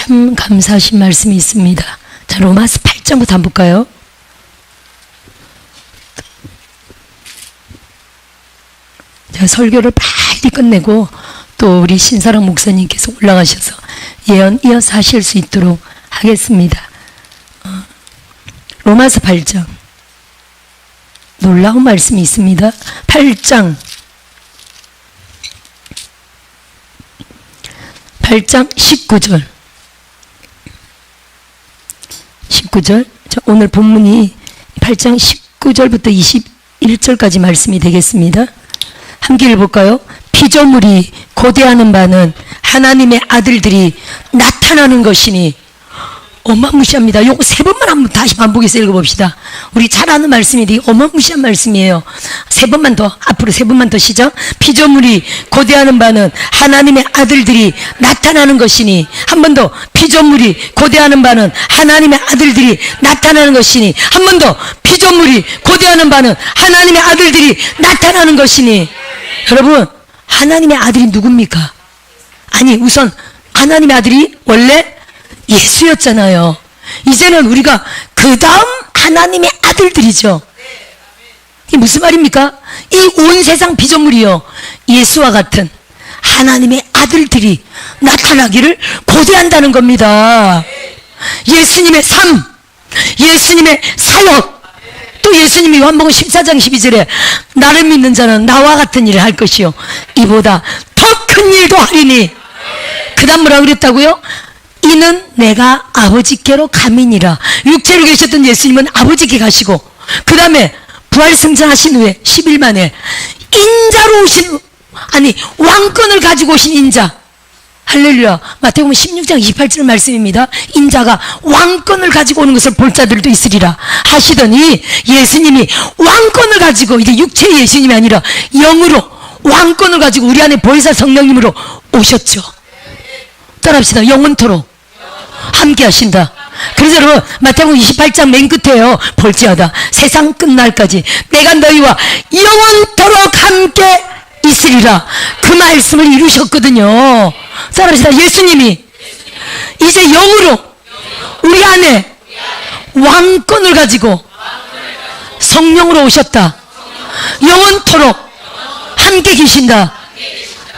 참 감사하신 말씀이 있습니다. 자, 로마서 8장부터 한번 볼까요? 자, 설교를 빨리 끝내고 또 우리 신사랑 목사님께서 올라가셔서 예언 이어서 하실 수 있도록 하겠습니다. 로마서 8장 놀라운 말씀이 있습니다. 8장 19절 자, 오늘 본문이 8장 19절부터 21절까지 말씀이 되겠습니다. 함께 읽어볼까요? 피조물이 고대하는 바는 하나님의 아들들이 나타나는 것이니. 어마무시합니다. 요거 세 번만 한번 다시 반복해서 읽어봅시다. 우리 잘 아는 말씀인데 어마무시한 말씀이에요. 세 번만 더, 앞으로 세 번만 더 시작. 피조물이 고대하는 바는 하나님의 아들들이 나타나는 것이니. 한 번 더. 피조물이 고대하는 바는 하나님의 아들들이 나타나는 것이니. 한 번 더. 피조물이 고대하는 바는 하나님의 아들들이 나타나는 것이니. 여러분, 하나님의 아들이 누굽니까? 아니, 우선 하나님의 아들이 원래 예수였잖아요. 이제는 우리가 그 다음 하나님의 아들들이죠. 이게 무슨 말입니까? 이 온 세상 피조물이요, 예수와 같은 하나님의 아들들이 나타나기를 고대한다는 겁니다. 예수님의 삶, 예수님의 사역, 또 예수님이 요한복음 14장 12절에 나를 믿는 자는 나와 같은 일을 할 것이요 이보다 더 큰 일도 하리니. 그 다음 뭐라고 그랬다고요? 이는 내가 아버지께로 가미니라. 육체로 계셨던 예수님은 아버지께 가시고, 그 다음에 부활승천하신 후에 10일 만에 인자로 오신, 아니 왕권을 가지고 오신 인자. 할렐루야. 마태복음 16장 28절 말씀입니다. 인자가 왕권을 가지고 오는 것을 볼 자들도 있으리라 하시더니, 예수님이 왕권을 가지고, 이제 육체의 예수님이 아니라 영으로 왕권을 가지고 우리 안에 보혜사 성령님으로 오셨죠. 따라합시다. 영원토록 함께 하신다. 그래서 여러분, 마태복음 28장 맨 끝에요. 볼지어다 세상 끝날까지 내가 너희와 영원토록 함께 있으리라. 그 말씀을 이루셨거든요. 따라합시다. 예수님이 이제 영으로 우리 안에 왕권을 가지고 성령으로 오셨다. 영원토록 함께 계신다.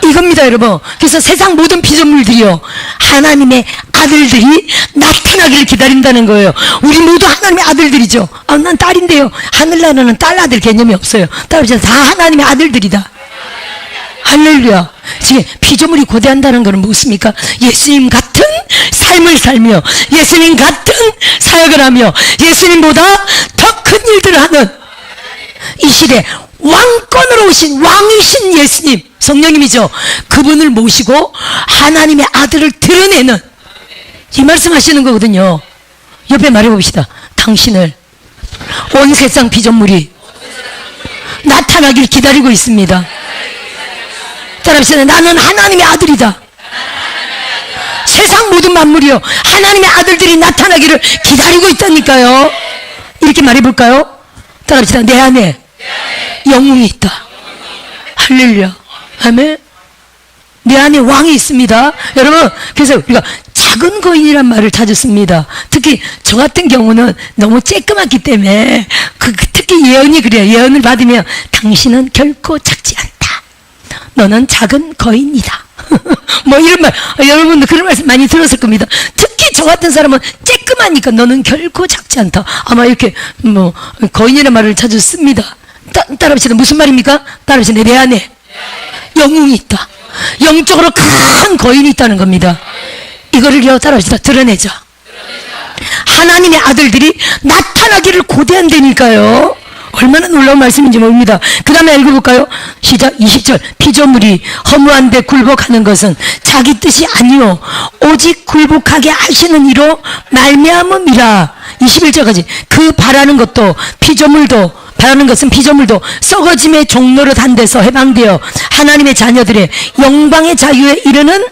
이겁니다, 여러분. 그래서 세상 모든 피조물들이요, 하나님의 아들들이 나타나기를 기다린다는 거예요. 우리 모두 하나님의 아들들이죠. 아, 난 딸인데요. 하늘나라는 딸 아들 개념이 없어요. 따라서 다 하나님의 아들들이다. 할렐루야. 지금 피조물이 고대한다는 것은 무엇입니까? 예수님 같은 삶을 살며 예수님 같은 사역을 하며 예수님보다 더 큰 일들을 하는 이 시대 왕권으로 오신 왕이신 예수님, 성령님이죠. 그분을 모시고 하나님의 아들을 드러내는, 이 말씀 하시는 거거든요. 옆에 말해봅시다. 당신을 온 세상 피조물이 나타나길 기다리고 있습니다. 따라합시다. 나는 하나님의 아들이다. 세상 모든 만물이요, 하나님의 아들들이 나타나기를 기다리고 있다니까요. 이렇게 말해볼까요? 따라합시다. 내 안에 영웅이 있다. 할렐루야. 아멘. 내 안에 왕이 있습니다. 여러분, 그래서 우리가 작은 거인이란 말을 자주 씁니다. 특히 저 같은 경우는 너무 쬐끄맣기 때문에 특히 예언이 그래요. 예언을 받으면 당신은 결코 작지 않다. 너는 작은 거인이다. 뭐 이런 말, 여러분도 그런 말씀 많이 들었을 겁니다. 특히 저 같은 사람은 쬐끄마니까 너는 결코 작지 않다. 아마 이렇게 뭐 거인이라는 말을 자주 씁니다. 따라합시다. 무슨 말입니까? 따라합시다. 내 안에 영웅이 있다. 영적으로 큰 거인이 있다는 겁니다. 이거를요, 따라합시다. 드러내자. 하나님의 아들들이 나타나기를 고대한다니까요. 얼마나 놀라운 말씀인지 모릅니다. 그 다음에 읽어볼까요? 시작. 20절. 피조물이 허무한 데 굴복하는 것은 자기 뜻이 아니요 오직 굴복하게 하시는 이로 말미암음이라. 21절까지. 그 바라는 것도 피조물도, 바라는 것은 피조물도 썩어짐의 종로로 단 데서 해방되어 하나님의 자녀들의 영광의 자유에 이르는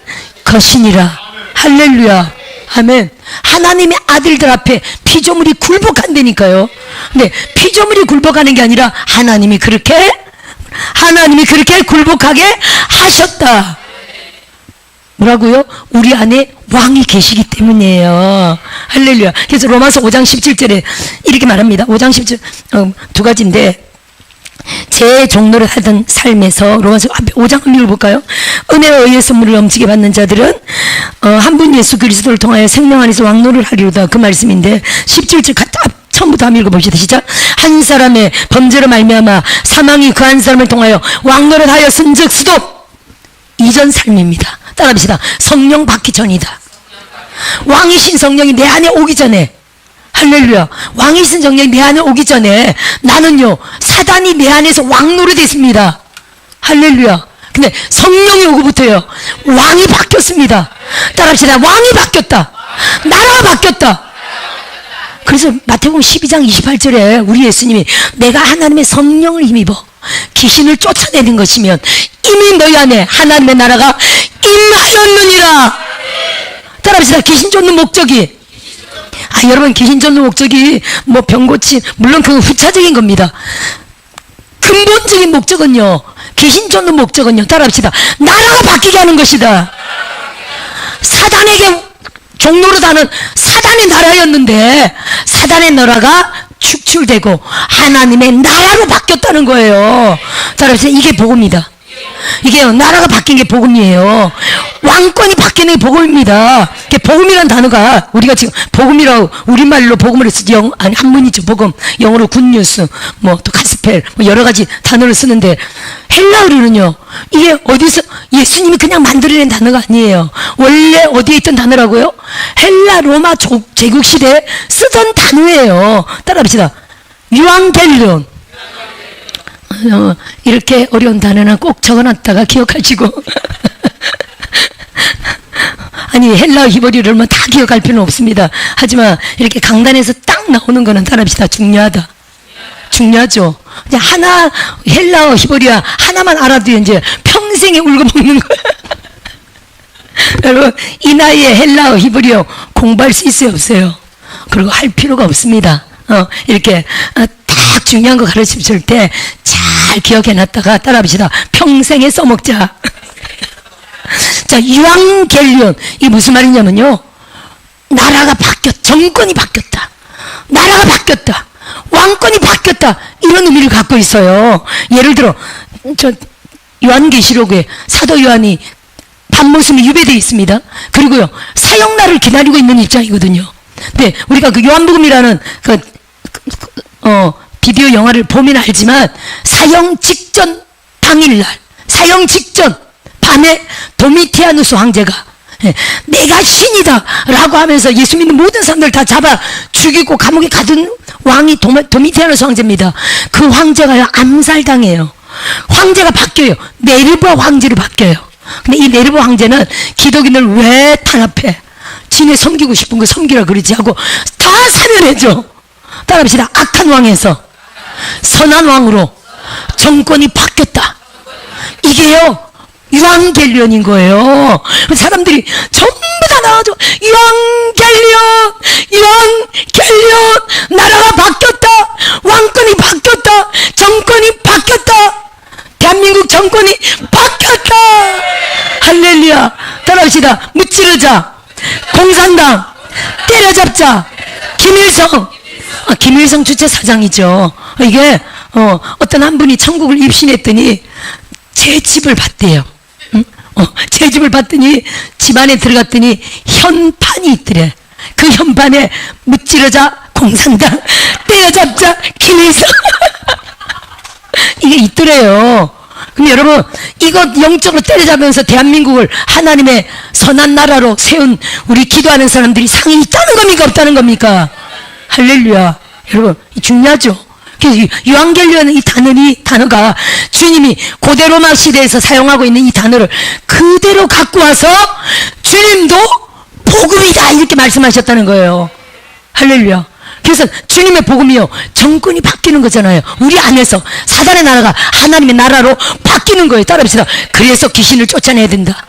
것이니라. 할렐루야. 아멘. 하나님의 아들들 앞에 피조물이 굴복한다니까요. 근데 피조물이 굴복하는 게 아니라 하나님이 그렇게 굴복하게 하셨다. 뭐라고요? 우리 안에 왕이 계시기 때문이에요. 할렐루야. 그래서 로마서 5장 17절에 이렇게 말합니다. 5장 17절 두 가지인데, 제 종로를 하던 삶에서 로마서 5장 한번 읽어볼까요? 은혜와 의의 선물을 넘치게 받는 자들은 한 분 예수 그리스도를 통하여 생명 안에서 왕노를 하리로다. 그 말씀인데 17절 처음부터 한번 읽어봅시다. 시작. 한 사람의 범죄로 말미암아 사망이 그 한 사람을 통하여 왕노를 하여 쓴즉 수도 이전 삶입니다. 따라합시다. 성령 받기 전이다. 왕이신 성령이 내 안에 오기 전에, 할렐루야, 왕이신 성령이 내 안에 오기 전에 나는요 사단이 내 안에서 왕노릇 했습니다. 할렐루야. 근데 성령이 오고부터요 왕이 바뀌었습니다. 따라합시다. 왕이 바뀌었다. 나라가 바뀌었다. 그래서 마태복음 12장 28절에 우리 예수님이 내가 하나님의 성령을 힘입어 귀신을 쫓아내는 것이면 이미 너희 안에 하나님의 나라가 임하였느니라. 따라합시다. 귀신 쫓는 목적이, 여러분, 귀신 쫓는 목적이 뭐 병 고침, 물론 그건 후차적인 겁니다. 근본적인 목적은요, 귀신 쫓는 목적은요, 따라합시다. 나라가 바뀌게 하는 것이다. 사단에게 종로로 다는 사단의 나라였는데 사단의 나라가 축출되고 하나님의 나라로 바뀌었다는 거예요. 따라합시다. 이게 복음이다. 이게요, 나라가 바뀐 게 복음이에요. 왕권이 바뀌는 게 복음입니다. 복음이라는 단어가 우리가 지금 복음이라고 우리말로 복음을 해서 한문이죠. 복음, 영어로 굿뉴스, 뭐 또 가스펠, 뭐 여러 가지 단어를 쓰는데 헬라어로는요, 이게 어디서 예수님이 그냥 만들어낸 단어가 아니에요. 원래 어디에 있던 단어라고요? 헬라 로마 제국 시대에 쓰던 단어예요. 따라합시다. 유앙겔리온. 이렇게 어려운 단어는 꼭 적어놨다가 기억하시고 아니 헬라어 히브리어를 뭐 다 기억할 필요는 없습니다. 하지만 이렇게 강단에서 딱 나오는 거는 따라합시다. 중요하다. 중요하죠. 그냥 하나 헬라어 히브리어 하나만 알아도 이제 평생에 울고먹는 거야. 여러분, 이 나이에 헬라어 히브리어 공부할 수 있어요, 없어요? 그리고 할 필요가 없습니다. 이렇게 딱 중요한 거 가르쳐 줄 때 잘 기억해 놨다가 따라합시다. 평생에 써먹자. 자, 유앙겔리온. 이게 무슨 말이냐면요, 나라가 정권이 바뀌었다. 나라가 바뀌었다. 왕권이 바뀌었다. 이런 의미를 갖고 있어요. 예를 들어, 요한계시록에 사도 요한이 밤모습이 유배되어 있습니다. 그리고요, 사형날을 기다리고 있는 입장이거든요. 근데 우리가 그 요한복음이라는 비디오 영화를 보면 알지만 사형 직전 당일날, 사형 직전 밤에 도미티아누스 황제가 내가 신이다 라고 하면서 예수 믿는 모든 사람들 다 잡아 죽이고 감옥에 가둔 왕이 도미티아누스 황제입니다. 그 황제가 암살당해요. 황제가 바뀌어요. 네르바 황제로 바뀌어요. 근데 이 네르바 황제는 기독인을 왜 탄압해? 지네 섬기고 싶은 거 섬기라 그러지 하고 다 사면해줘. 따라합시다. 악한 왕에서 선한 왕으로 정권이 바뀌었다. 이게요, 유앙겔리온인 거예요. 사람들이 전부 다 나와줘. 유앙겔리온, 나라가 바뀌었다. 왕권이 바뀌었다. 정권이 바뀌었다. 대한민국 정권이 바뀌었다. 할렐루야. 따라합시다. 무찌르자, 공산당, 때려잡자, 김일성 주체 사장이죠. 이게 어떤 한 분이 천국을 입신했더니 제 집을 봤대요. 제 집을 봤더니 집안에 들어갔더니 현판이 있더래. 그 현판에 무찌르자, 공산당, 때려잡자, 김일성 이게 있더래요. 그럼 여러분, 이거 영적으로 때려잡으면서 대한민국을 하나님의 선한 나라로 세운 우리 기도하는 사람들이 상이 있다는 겁니까, 없다는 겁니까? 할렐루야. 여러분, 중요하죠. 그래서 유앙겔리온은 이 단어가 주님이 고대 로마 시대에서 사용하고 있는 이 단어를 그대로 갖고 와서 주님도 복음이다 이렇게 말씀하셨다는 거예요. 할렐루야. 그래서 주님의 복음이요, 정권이 바뀌는 거잖아요. 우리 안에서 사단의 나라가 하나님의 나라로 바뀌는 거예요. 따라합시다. 그래서 귀신을 쫓아내야 된다.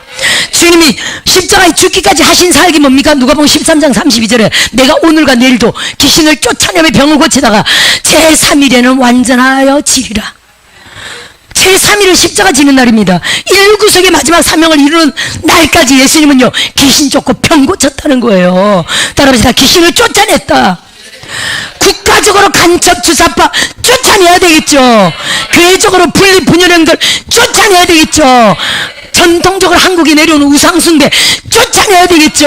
주님이 십자가에 죽기까지 하신 사역이 뭡니까? 누가복음 13장 32절에 내가 오늘과 내일도 귀신을 쫓아내며 병을 고치다가 제3일에는 완전하여 지리라. 제3일은 십자가 지는 날입니다. 일구수 구속의 마지막 사명을 이루는 날까지 예수님은요 귀신 쫓고 병 고쳤다는 거예요. 따라합시다. 귀신을 쫓아냈다. 국가적으로 간첩 주사파 쫓아내야 되겠죠. 교회적으로 분리 분열행들 쫓아내야 되겠죠. 전통적으로 한국에 내려오는 우상숭배 쫓아내야 되겠죠.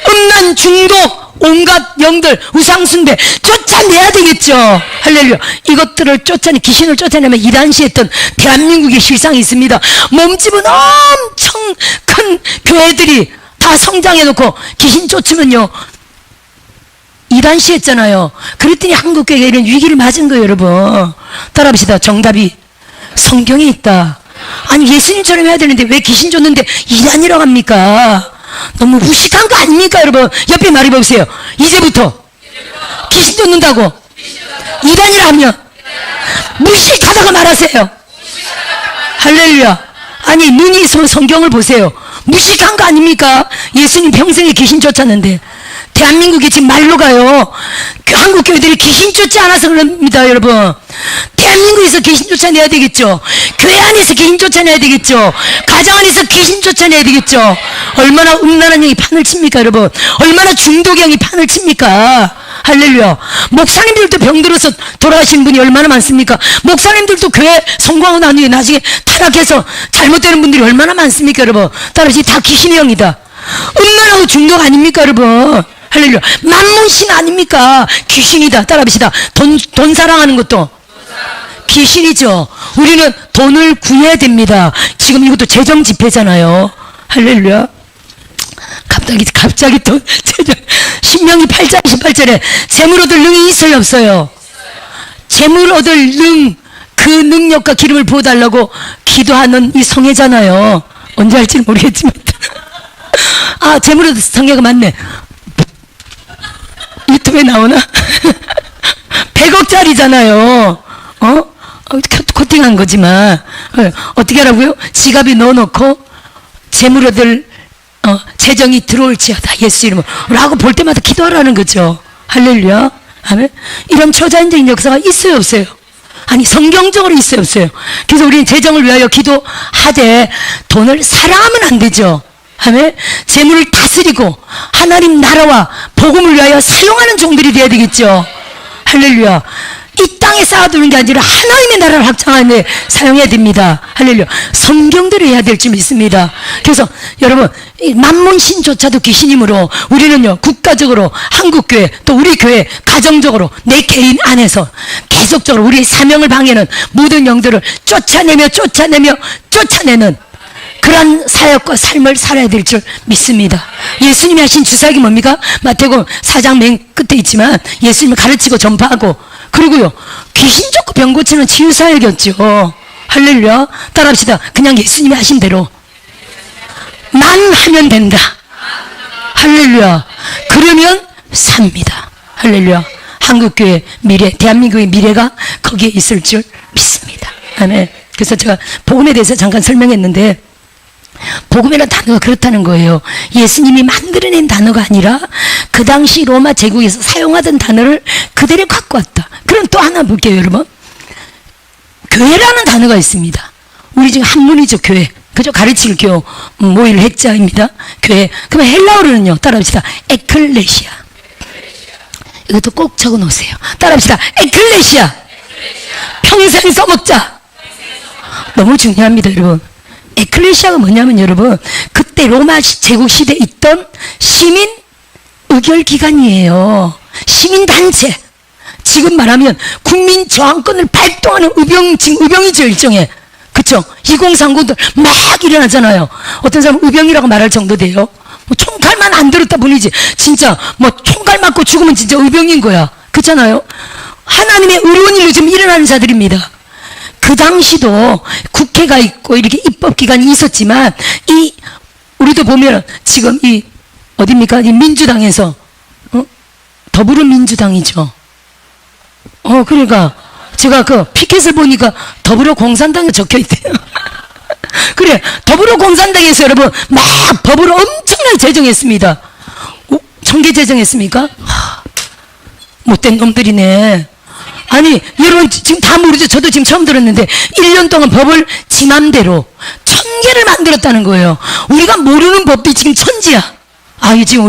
음란 중독 온갖 영들 우상숭배 쫓아내야 되겠죠. 할렐루야. 이것들을 귀신을 쫓아내면 이단시 했던 대한민국의 실상이 있습니다. 몸집은 엄청 큰 교회들이 다 성장해놓고 귀신 쫓으면요 이단시 했잖아요. 그랬더니 한국교회가 이런 위기를 맞은 거예요. 여러분 따라합시다. 정답이 성경에 있다. 아니 예수님처럼 해야 되는데 왜 귀신 쫓는데 이단이라고 합니까? 너무 무식한 거 아닙니까? 여러분 옆에 말해보세요. 이제부터 귀신 쫓는다고 이단이라 하면 무식하다고 말하세요. 할렐루야. 아니 눈이 성경을 보세요. 무식한 거 아닙니까? 예수님 평생에 귀신 쫓았는데 대한민국이 지금 말로 가요. 한국 교회들이 귀신 쫓지 않아서 그럽니다. 여러분 대한민국에서 귀신 쫓아내야 되겠죠. 교회 안에서 귀신 쫓아내야 되겠죠. 가정 안에서 귀신 쫓아내야 되겠죠. 얼마나 음란한 영이 판을 칩니까 여러분. 얼마나 중독형이 판을 칩니까. 할렐루야. 목사님들도 병들어서 돌아가신 분이 얼마나 많습니까. 목사님들도 교회 성공하고 난 후에 나중에 타락해서 잘못되는 분들이 얼마나 많습니까 여러분. 따라서 다 귀신의 영이다. 음란하고 중독 아닙니까 여러분. 할렐루야. 만몬신 아닙니까. 귀신이다. 따라합시다. 돈 사랑하는 것도 귀신이죠. 우리는 돈을 구해야 됩니다. 지금 이것도 재정 집회잖아요. 할렐루야. 갑자기 돈 재정. 신명기 8장 18절에 재물 얻을 능이 있어요 없어요? 재물 얻을 능, 그 능력과 기름을 부어달라고 기도하는 이 성회잖아요. 언제 할지는 모르겠지만 아 재물 얻을 성회가 맞네. 유튜브에 나오나? 100억짜리잖아요. 코팅한 거지만 어떻게 하라고요? 지갑에 넣어놓고 재물 얻을 재정이 들어올지어다 예수 이름으로 라고 볼 때마다 기도하라는 거죠. 할렐루야. 아멘. 이런 초자연적인 역사가 있어요 없어요? 아니 성경적으로 있어요 없어요? 그래서 우리는 재정을 위하여 기도하되 돈을 사랑하면 안 되죠. 아멘. 재물을 다스리고 하나님 나라와 복음을 위하여 사용하는 종들이 돼야 되겠죠. 할렐루야. 이 땅에 쌓아두는 게 아니라 하나님의 나라를 확장하는 데 사용해야 됩니다. 할렐루야. 성경대로 해야 될 줄 믿습니다. 그래서 여러분 만몬신조차도 귀신이므로 우리는요 국가적으로 한국교회 또 우리 교회 가정적으로 내 개인 안에서 계속적으로 우리의 사명을 방해하는 모든 영들을 쫓아내는 그런 사역과 삶을 살아야 될 줄 믿습니다. 예수님이 하신 주사역이 뭡니까? 마태복음 4장 맨 끝에 있지만 예수님을 가르치고 전파하고 그리고요 귀신 쫓고 병 고치는 치유사역이었죠. 할렐루야. 따라합시다. 그냥 예수님이 하신 대로 만 하면 된다. 할렐루야. 그러면 삽니다. 할렐루야. 한국교회 미래, 대한민국의 미래가 거기에 있을 줄 믿습니다. 아멘. 그래서 제가 복음에 대해서 잠깐 설명했는데 복음이라는 단어가 그렇다는 거예요. 예수님이 만들어낸 단어가 아니라 그 당시 로마 제국에서 사용하던 단어를 그대로 갖고 왔다. 그럼 또 하나 볼게요 여러분. 교회라는 단어가 있습니다. 우리 지금 한문이죠 교회. 그죠? 가르칠 교 모일 해자입니다. 교회. 그러면 헬라어로는요 따라합시다. 에클레시아. 이것도 꼭 적어 놓으세요. 따라합시다. 에클레시아. 평생 써먹자. 너무 중요합니다 여러분. 에클레시아가 뭐냐면 여러분 그때 로마 제국 시대에 있던 시민 의결기관이에요. 시민단체. 지금 말하면 국민 저항권을 발동하는 의병이죠 일종의. 그쵸? 2030들 막 일어나잖아요. 어떤 사람은 의병이라고 말할 정도 돼요. 뭐 총칼만 안 들었다 뿐이지 진짜 뭐 총칼 맞고 죽으면 진짜 의병인 거야. 그렇잖아요. 하나님의 의로운 일로 지금 일어나는 자들입니다. 그 당시도 국회가 있고 이렇게 입법기관이 있었지만 우리도 보면 지금 어딥니까? 이 민주당에서 더불어민주당이죠. 그러니까 제가 그 피켓을 보니까 더불어공산당에 적혀있대요. 그래 더불어공산당에서 여러분 막 법으로 엄청나게 제정했습니다. 청계 제정했습니까? 못된 놈들이네. 아니 여러분 지금 다 모르죠. 저도 지금 처음 들었는데 1년 동안 법을 지 맘대로 천계를 만들었다는 거예요. 우리가 모르는 법도 지금 천지야. 지금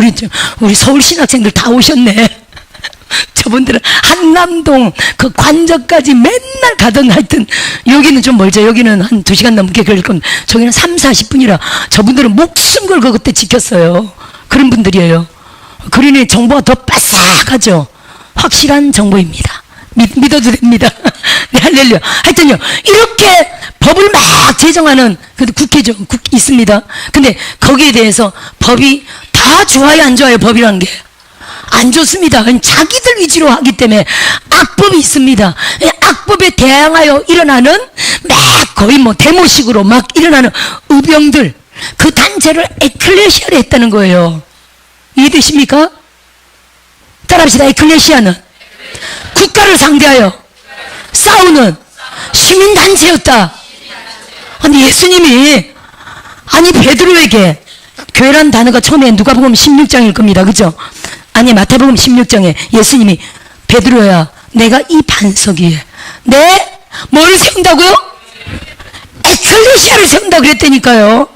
우리 서울 신학생들 다 오셨네. 저분들은 한남동 그 관저까지 맨날 가던, 하여튼 여기는 좀 멀죠. 여기는 한 2시간 넘게 걸릴 겁니다. 저기는 3, 40분이라 저분들은 목숨 걸고 그때 지켰어요. 그런 분들이에요. 그러니 정보가 더 빠삭하죠. 확실한 정보입니다. 믿어도 됩니다. 네, 할렐루야. 하여튼요, 이렇게 법을 막 제정하는 국회죠. 있습니다. 근데 거기에 대해서 법이 다 좋아요, 안 좋아요? 법이라는 게 안 좋습니다. 자기들 위주로 하기 때문에 악법이 있습니다. 악법에 대항하여 일어나는 막 거의 뭐 데모식으로 막 일어나는 의병들, 그 단체를 에클레시아를 했다는 거예요. 이해되십니까? 따라합시다. 에클레시아는 국가를 상대하여 싸우는 시민단체였다. 아니, 예수님이, 베드로에게, 교회란 단어가 처음에 누가복음 16장일 겁니다. 그죠? 아니, 마태복음 16장에 예수님이, 베드로야, 내가 이 반석 위에 뭐를 세운다고요? 에클레시아를 세운다고 그랬다니까요.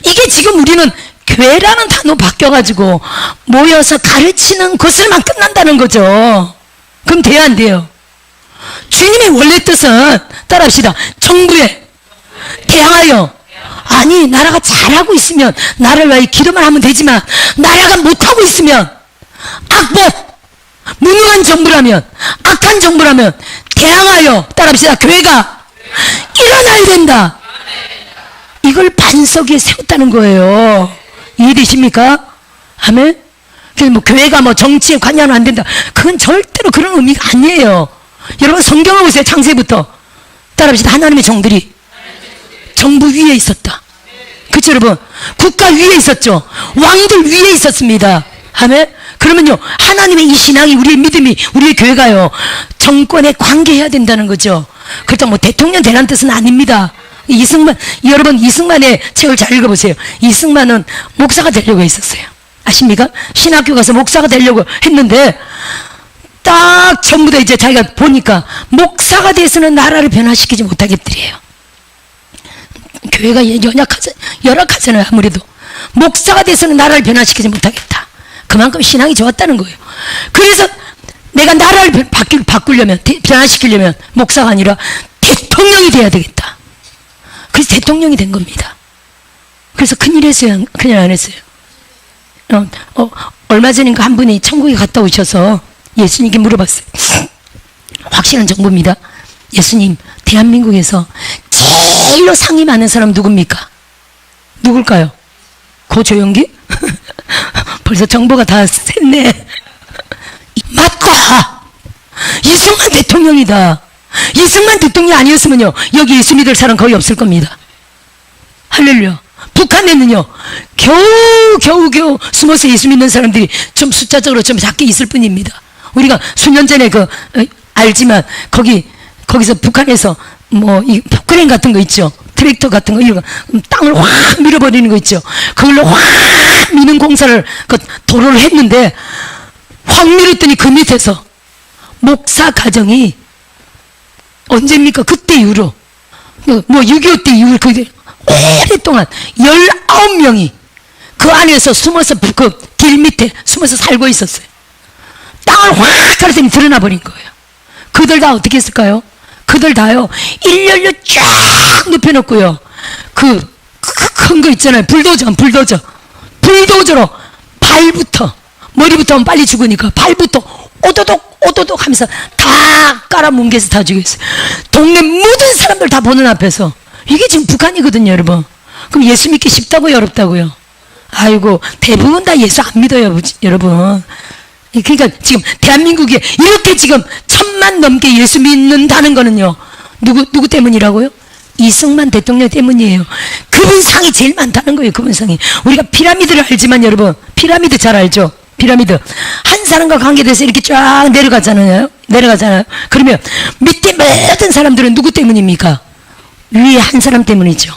이게 지금 우리는 교회라는 단어 바뀌어가지고 모여서 가르치는 것을만 끝난다는 거죠. 그럼 돼야 안 돼요? 주님의 원래 뜻은, 따라합시다, 정부에 대항하여. 아니, 나라가 잘하고 있으면 나라를 위해 기도만 하면 되지만, 나라가 못하고 있으면, 악법, 무능한 정부라면, 악한 정부라면 대항하여, 따라합시다, 교회가 일어나야 된다. 이걸 반석 위에 세웠다는 거예요. 이해되십니까? 아멘? 그래서 뭐 교회가 뭐 정치에 관여하면 안 된다, 그건 절대로 그런 의미가 아니에요. 여러분 성경을 보세요. 창세부터. 따라합시다. 하나님의 종들이 정부 위에 있었다. 그렇죠 여러분? 국가 위에 있었죠. 왕들 위에 있었습니다. 아멘? 그러면요, 하나님의 이 신앙이, 우리의 믿음이, 우리의 교회가요, 정권에 관계해야 된다는 거죠. 그렇다고 뭐 대통령 되라는 뜻은 아닙니다. 이승만, 여러분 이승만의 책을 잘 읽어보세요. 이승만은 목사가 되려고 했었어요. 아십니까? 신학교 가서 목사가 되려고 했는데 딱 전부 다 이제 자기가 보니까 목사가 돼서는 나라를 변화시키지 못하겠더래요. 교회가 열악하잖아요. 아무래도 목사가 돼서는 나라를 변화시키지 못하겠다. 그만큼 신앙이 좋았다는 거예요. 그래서 내가 나라를 바꾸려면, 변화시키려면 목사가 아니라 대통령이 돼야 되겠다. 그래서 대통령이 된 겁니다. 그래서 큰일 했어요? 큰일 안 했어요? 얼마 전인가 한 분이 천국에 갔다 오셔서 예수님께 물어봤어요. 확실한 정보입니다. 예수님, 대한민국에서 제일로 상이 많은 사람 누굽니까? 누굴까요? 고조영기? 벌써 정보가 다 샜네. 맞다! 이승만 대통령이다. 이승만 대통령이 아니었으면요, 여기 예수 믿을 사람 거의 없을 겁니다. 할렐루야. 북한에는요, 겨우 숨어서 예수 믿는 사람들이 좀 숫자적으로 좀 작게 있을 뿐입니다. 우리가 수년 전에 알지만, 거기서 북한에서 이 포크레인 같은 거 있죠. 트랙터 같은 거, 이런 거, 땅을 확 밀어버리는 거 있죠. 그걸로 확 미는 공사를, 도로를 했는데, 확 밀었더니 그 밑에서 목사 가정이 언제입니까? 그때 이후로, 6.25 때 이후로 오랫동안 19명이 그 안에서 숨어서 그 길 밑에 숨어서 살고 있었어요. 땅을 확 가르더니 드러나 버린 거예요. 그들 다 어떻게 했을까요? 그들 다요, 일렬로 쫙 눕혀놓고요, 큰 거 있잖아요. 불도저로 발부터, 머리부터 하면 빨리 죽으니까 발부터 오도독 하면서 다 깔아뭉개서 다 죽였어요. 동네 모든 사람들 다 보는 앞에서. 이게 지금 북한이거든요, 여러분. 그럼 예수 믿기 쉽다고요, 어렵다고요? 아이고, 대부분 다 예수 안 믿어요, 여러분. 그러니까 지금 대한민국에 이렇게 지금 1000만 넘게 예수 믿는다는 거는요, 누구 때문이라고요? 이승만 대통령 때문이에요. 그분 상이 제일 많다는 거예요. 그분 상이. 우리가 피라미드를 알지만 여러분, 피라미드 잘 알죠? 피라미드 한 사람과 관계돼서 이렇게 쫙 내려가잖아요. 그러면 밑에 모든 사람들은 누구 때문입니까? 위에 한 사람 때문이죠.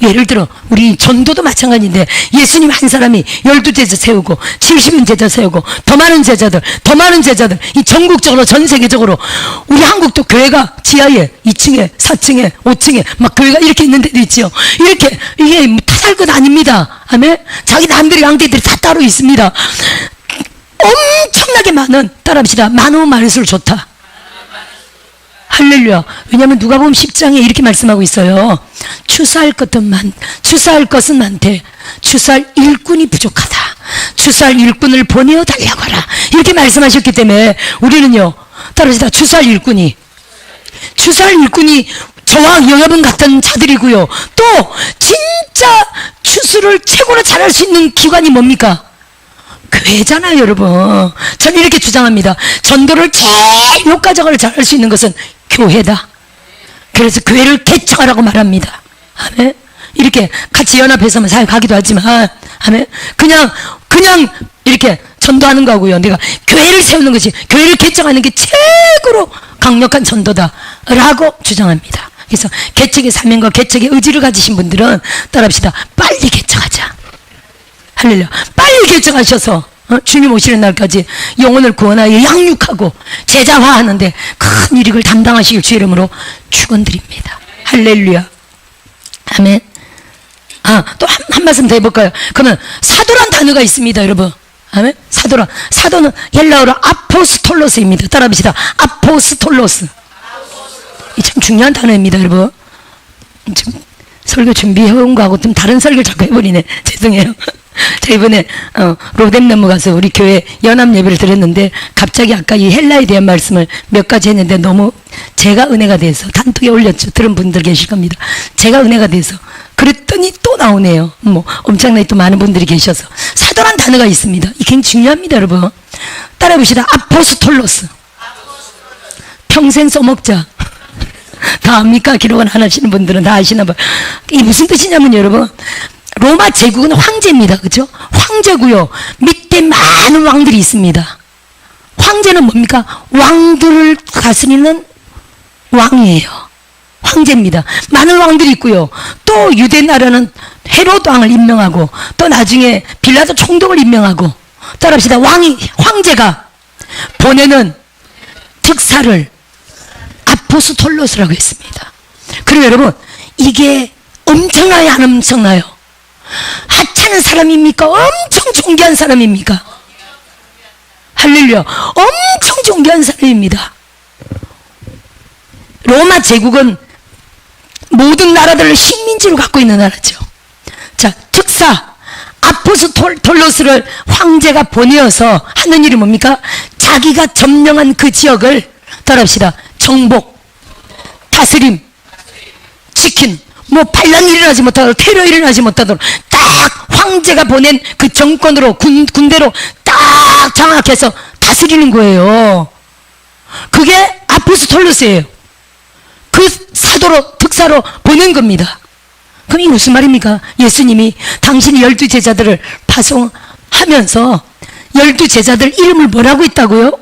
예를 들어 우리 전도도 마찬가지인데 예수님 한 사람이 12제자 세우고 70인 제자 세우고 더 많은 제자들 이 전국적으로 전 세계적으로 우리 한국도 교회가 지하에 2층에 4층에 5층에 막 교회가 이렇게 있는 데도 있지요. 이렇게 이게 다 살 것 아닙니다. 아멘. 자기 남들이 양떼들이 다 따로 있습니다. 엄청나게 많은, 따라합시다, 많으면 많을수록 좋다. 할렐루야. 왜냐하면 누가복음 10장에 이렇게 말씀하고 있어요. 추수할 것은 많되 추수할 일꾼이 부족하다. 추수할 일꾼을 보내어 달라고 하라. 이렇게 말씀하셨기 때문에 우리는요, 따라합시다, 추수할 일꾼이 저와 여러분 같은 자들이고요. 또 진짜 추수를 최고로 잘할 수 있는 기관이 뭡니까? 교회잖아요, 여러분. 저는 이렇게 주장합니다. 전도를 제일 효과적으로 잘할 수 있는 것은 교회다. 그래서 교회를 개척하라고 말합니다. 아멘. 이렇게 같이 연합해서만 사역하기도 하지만, 아멘. 그냥 이렇게 전도하는 거고요. 내가 교회를 세우는 것이, 교회를 개척하는 게 최고로 강력한 전도다라고 주장합니다. 그래서 개척의 사명과 개척의 의지를 가지신 분들은 따라합시다. 빨리 개척하자. 할렐루야. 빨리 개척하셔서 주님 오시는 날까지 영혼을 구원하여 양육하고 제자화하는데 큰 일익을 담당하시길 주 이름으로 축원드립니다. 할렐루야. 아멘. 또 한 말씀 더 해볼까요? 그러면 사도란 단어가 있습니다, 여러분. 아멘. 사도는 헬라어로 아포스톨로스입니다. 따라합시다. 아포스톨로스. 이 참 중요한 단어입니다, 여러분. 좀 설교 준비해온 거하고 좀 다른 설교를 자꾸 해버리네. 죄송해요. 자, 이번에 로뎀 넘어가서 우리 교회 연합 예배를 드렸는데 갑자기 아까 이 헬라에 대한 말씀을 몇 가지 했는데 너무 제가 은혜가 돼서 단톡에 올렸죠. 들은 분들 계실 겁니다. 제가 은혜가 돼서 그랬더니 또 나오네요. 뭐 엄청나게 또 많은 분들이 계셔서 사도란 단어가 있습니다. 이게 굉장히 중요합니다, 여러분. 따라해봅시다. 아포스톨로스. 평생 써먹자. 다 압니까? 기록은 안 하시는 분들은 다 아시나 봐요. 이게 무슨 뜻이냐면 여러분, 로마 제국은 황제입니다. 그죠? 황제고요. 밑에 많은 왕들이 있습니다. 황제는 뭡니까? 왕들을 다스리는 왕이에요. 황제입니다. 많은 왕들이 있고요. 또 유대 나라는 헤로드 왕을 임명하고 또 나중에 빌라도 총독을 임명하고, 따라합시다. 황제가 보내는 특사를 아포스톨로스라고 했습니다. 그리고 여러분, 이게 엄청나요, 안 엄청나요? 하찮은 사람입니까? 엄청 존귀한 사람입니까? 할렐루야. 엄청 존귀한 사람입니다. 로마 제국은 모든 나라들을 식민지로 갖고 있는 나라죠. 자, 특사 아포스톨로스를 황제가 보내어서 하는 일이 뭡니까? 자기가 점령한 그 지역을, 따라합시다, 정복, 다스림, 지킨, 뭐 반란이 일어나지 못하도록, 테러 일어나지 못하도록 딱 황제가 보낸 그 정권으로, 군대로 딱 장악해서 다스리는 거예요. 그게 아포스톨로스예요. 그 사도로, 특사로 보낸 겁니다. 그럼 이게 무슨 말입니까? 예수님이 당신이 12제자들을 파송하면서 12제자들 이름을 뭐라고 했다고요?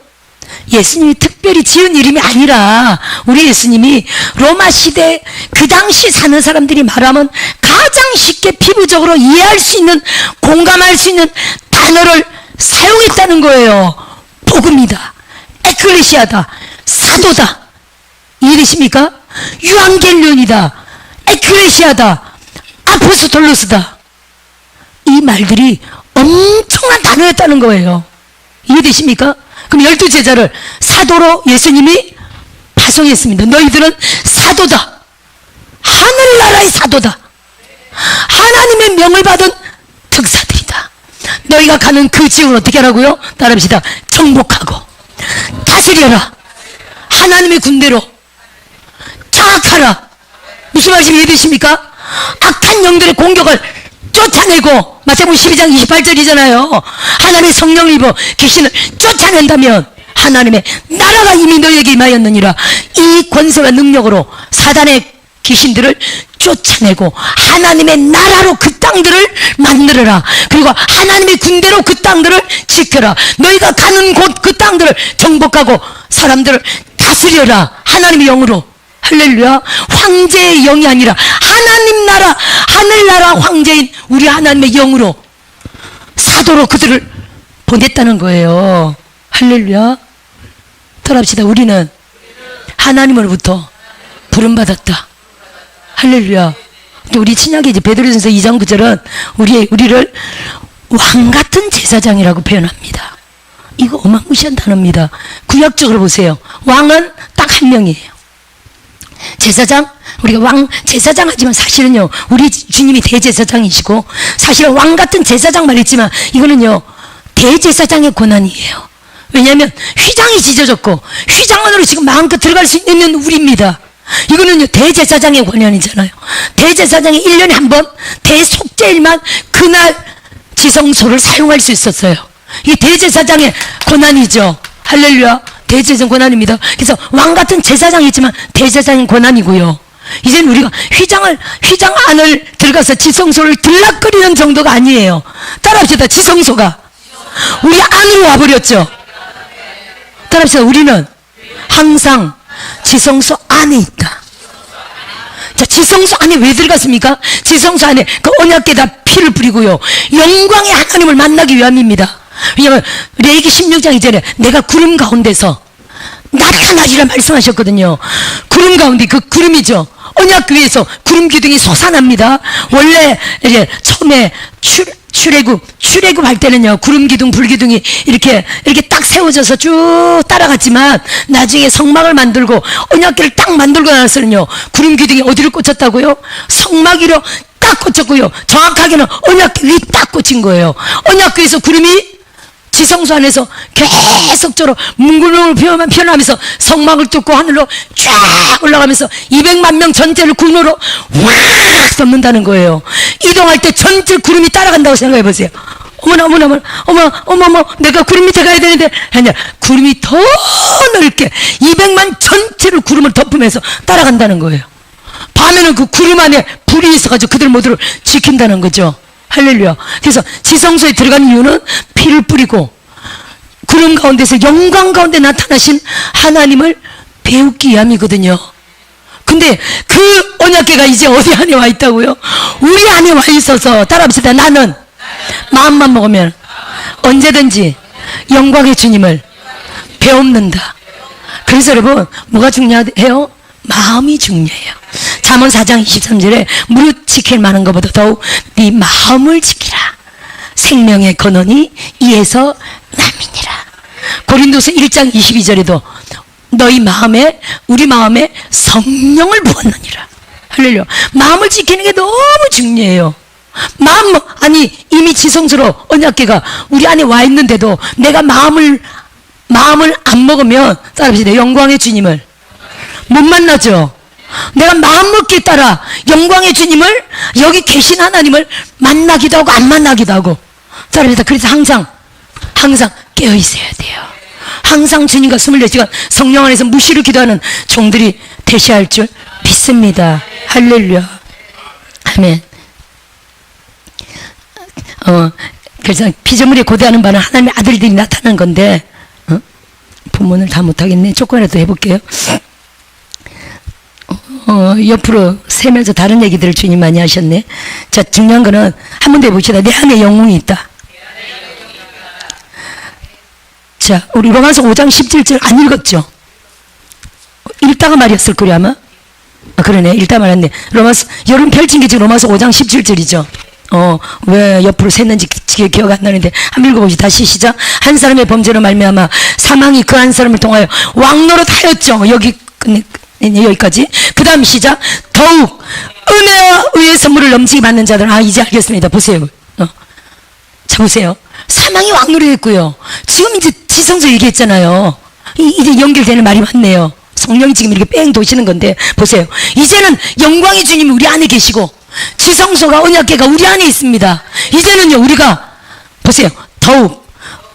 예수님이 특별히 지은 이름이 아니라 우리 예수님이 로마 시대 그 당시 사는 사람들이 말하면 가장 쉽게 피부적으로 이해할 수 있는, 공감할 수 있는 단어를 사용했다는 거예요. 복음이다, 에클레시아다, 사도다. 이해되십니까? 유앙겔리온이다, 에클레시아다, 아포스톨로스다. 이 말들이 엄청난 단어였다는 거예요. 이해되십니까? 그럼 12제자를 사도로 예수님이 파송했습니다. 너희들은 사도다. 하늘나라의 사도다. 하나님의 명을 받은 특사들이다. 너희가 가는 그 지역을 어떻게 하라고요? 따라합시다. 정복하고 다스려라. 하나님의 군대로 장악하라. 무슨 말씀이 이해되십니까? 악한 영들의 공격을 쫓아내고, 마태복음 12장 28절이잖아요. 하나님의 성령을 입어 귀신을 쫓아낸다면 하나님의 나라가 이미 너희에게 임하였느니라. 이 권세와 능력으로 사단의 귀신들을 쫓아내고 하나님의 나라로 그 땅들을 만들어라. 그리고 하나님의 군대로 그 땅들을 지켜라. 너희가 가는 곳 그 땅들을 정복하고 사람들을 다스려라. 하나님의 영으로. 할렐루야. 황제의 영이 아니라 하나님 나라, 하늘나라 황제인 우리 하나님의 영으로 사도로 그들을 보냈다는 거예요. 할렐루야. 따라합시다. 우리는 하나님으로부터 부름받았다. 할렐루야. 또 우리 친약의 이제 베드로전서 2장 9절은 우리를 왕 같은 제사장이라고 표현합니다. 이거 어마무시한 단어입니다. 구약적으로 보세요. 왕은 딱 한 명이에요. 제사장, 우리가 왕 제사장 하지만 사실은요, 우리 주님이 대제사장이시고 사실은 왕 같은 제사장 말했지만 이거는요 대제사장의 권한이에요. 왜냐하면 휘장이 찢어졌고 휘장 안으로 지금 마음껏 들어갈 수 있는 우리입니다. 이거는요 대제사장의 권한이잖아요. 대제사장이 1년에 한 번 대속죄일만 그날 지성소를 사용할 수 있었어요. 이게 대제사장의 권한이죠. 할렐루야. 대제사장 권한입니다. 그래서 왕같은 제사장이 있지만 대제사장의 권한이고요. 이제는 우리가 휘장 안을 들어가서 지성소를 들락거리는 정도가 아니에요. 따라합시다. 지성소가 우리 안으로 와버렸죠. 따라합시다. 우리는 항상 지성소 안에 있다. 자, 지성소 안에 왜 들어갔습니까? 지성소 안에 그 언약궤에다 피를 뿌리고요, 영광의 하나님을 만나기 위함입니다. 왜냐하면 레위기 16장 이전에 내가 구름 가운데서 나타나리라 말씀하셨거든요. 구름 가운데, 그 구름이죠. 언약궤에서 구름 기둥이 솟아납니다. 원래 이제 처음에 출애굽 할 때는요, 구름 기둥, 불 기둥이 이렇게 딱 세워져서 쭉 따라갔지만 나중에 성막을 만들고 언약궤를 딱 만들고 나서는요, 구름 기둥이 어디를 꽂혔다고요? 성막 위로 딱 꽂혔고요. 정확하게는 언약궤 위 딱 꽂힌 거예요. 언약궤에서 구름이 지성소 안에서 계속적으로 뭉글뭉글 피어나면서 성막을 뚫고 하늘로 쫙 올라가면서 200만 명 전체를 구름으로 확 덮는다는 거예요. 이동할 때 전체 구름이 따라간다고 생각해 보세요. 어머나, 내가 구름 밑에 가야 되는데, 아니야, 구름이 더 넓게 200만 전체를 구름을 덮으면서 따라간다는 거예요. 밤에는 그 구름 안에 불이 있어가지고 그들 모두를 지킨다는 거죠. 할렐루야. 그래서 지성소에 들어간 이유는 피를 뿌리고 구름 가운데서 영광 가운데 나타나신 하나님을 배우기 위함이거든요. 근데 그 언약궤가 이제 어디 안에 와 있다고요? 우리 안에 와 있어서, 따라합시다. 나는 마음만 먹으면 언제든지 영광의 주님을 배웁는다. 그래서 여러분, 뭐가 중요해요? 마음이 중요해요. 잠언 4장 23절에 무릇 지킬 만한 것보다 더욱 네 마음을 지키라. 생명의 근원이 이에서 남이니라. 고린도서 1장 22절에도 너희 마음에, 우리 마음에 성령을 부었느니라. 할렐루야. 마음을 지키는 게 너무 중요해요. 아니 이미 지성소로 언약궤가 우리 안에 와 있는데도 내가 마음을 안 먹으면, 따라합시다. 영광의 주님을 못 만나죠. 내가 마음먹기에 따라 영광의 주님을, 여기 계신 하나님을 만나기도 하고 안 만나기도 하고. 따라합시다. 그래서 항상 깨어 있어야 돼요. 항상 주님과 24시간 성령 안에서 무시를 기도하는 종들이 되셔야 할 줄 믿습니다. 할렐루야. 아멘. 그래서 피조물이 고대하는 바는 하나님의 아들들이 나타난 건데, 본문을 다 못하겠네. 조금이라도 해볼게요. 옆으로 세면서 다른 얘기들을 주님 많이 하셨네. 자, 중요한 거는 한 번 더 해봅시다. 내 안에 영웅이 있다. 자, 우리 로마서 5장 17절 안 읽었죠? 읽다가 말이었을 거요 아마? 그러네. 읽다 말았네. 로마서, 여러분 펼친 게 지금 로마서 5장 17절이죠. 왜 옆으로 샜는지 기억 안 나는데 한번 읽어보시죠. 다시 시작. 한 사람의 범죄로 말미암아 사망이 그 한 사람을 통하여 왕노릇 하였죠. 여기까지. 그 다음 시작. 더욱 은혜와 의의 선물을 넘치게 받는 자들은, 이제 알겠습니다. 보세요. 자, 보세요. 사망이 왕노릇 했고요. 지금 이제 지성소 얘기했잖아요. 이제 연결되는 말이 맞네요. 성령이 지금 이렇게 뺑 도시는 건데, 보세요. 이제는 영광의 주님이 우리 안에 계시고 지성소가, 언약궤가 우리 안에 있습니다. 이제는요, 우리가 보세요. 더욱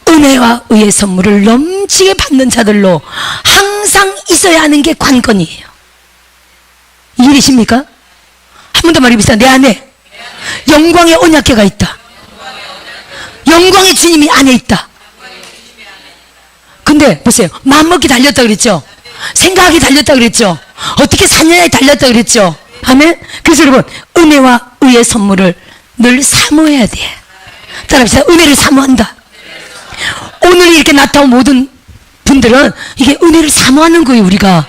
은혜와 의의 선물을 넘치게 받는 자들로 항상 있어야 하는 게 관건이에요. 이해되십니까? 한 번 더 말해봅시다. 내 안에 영광의 언약궤가 있다. 영광의 주님이 안에 있다. 근데 보세요. 마음먹기 달렸다 그랬죠? 생각하기 달렸다 그랬죠? 어떻게 사느냐에 달렸다 그랬죠? 아멘. 그래서 여러분, 은혜와 의의 선물을 늘 사모해야 돼. 따라합시다. 은혜를 사모한다. 오늘 이렇게 나타온 모든 분들은 이게 은혜를 사모하는 거예요. 우리가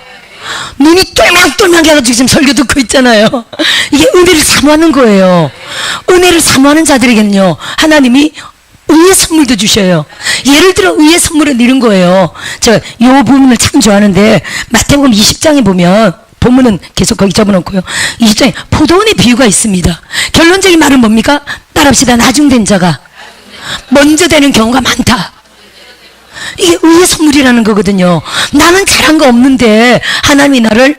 눈이 똘망똘망 해가지고 지금 설교 듣고 있잖아요. 이게 은혜를 사모하는 거예요. 은혜를 사모하는 자들에게는요, 하나님이 의의 선물도 주셔요. 예를 들어 의의 선물은 이런 거예요. 제가 이 부분을 참 좋아하는데, 마태복음 20장에 보면, 본문은 계속 거기 접어놓고요, 20장에 포도원의 비유가 있습니다. 결론적인 말은 뭡니까? 따라합시다. 나중된 자가 먼저 되는 경우가 많다. 이게 의의 선물이라는 거거든요. 나는 잘한 거 없는데 하나님이 나를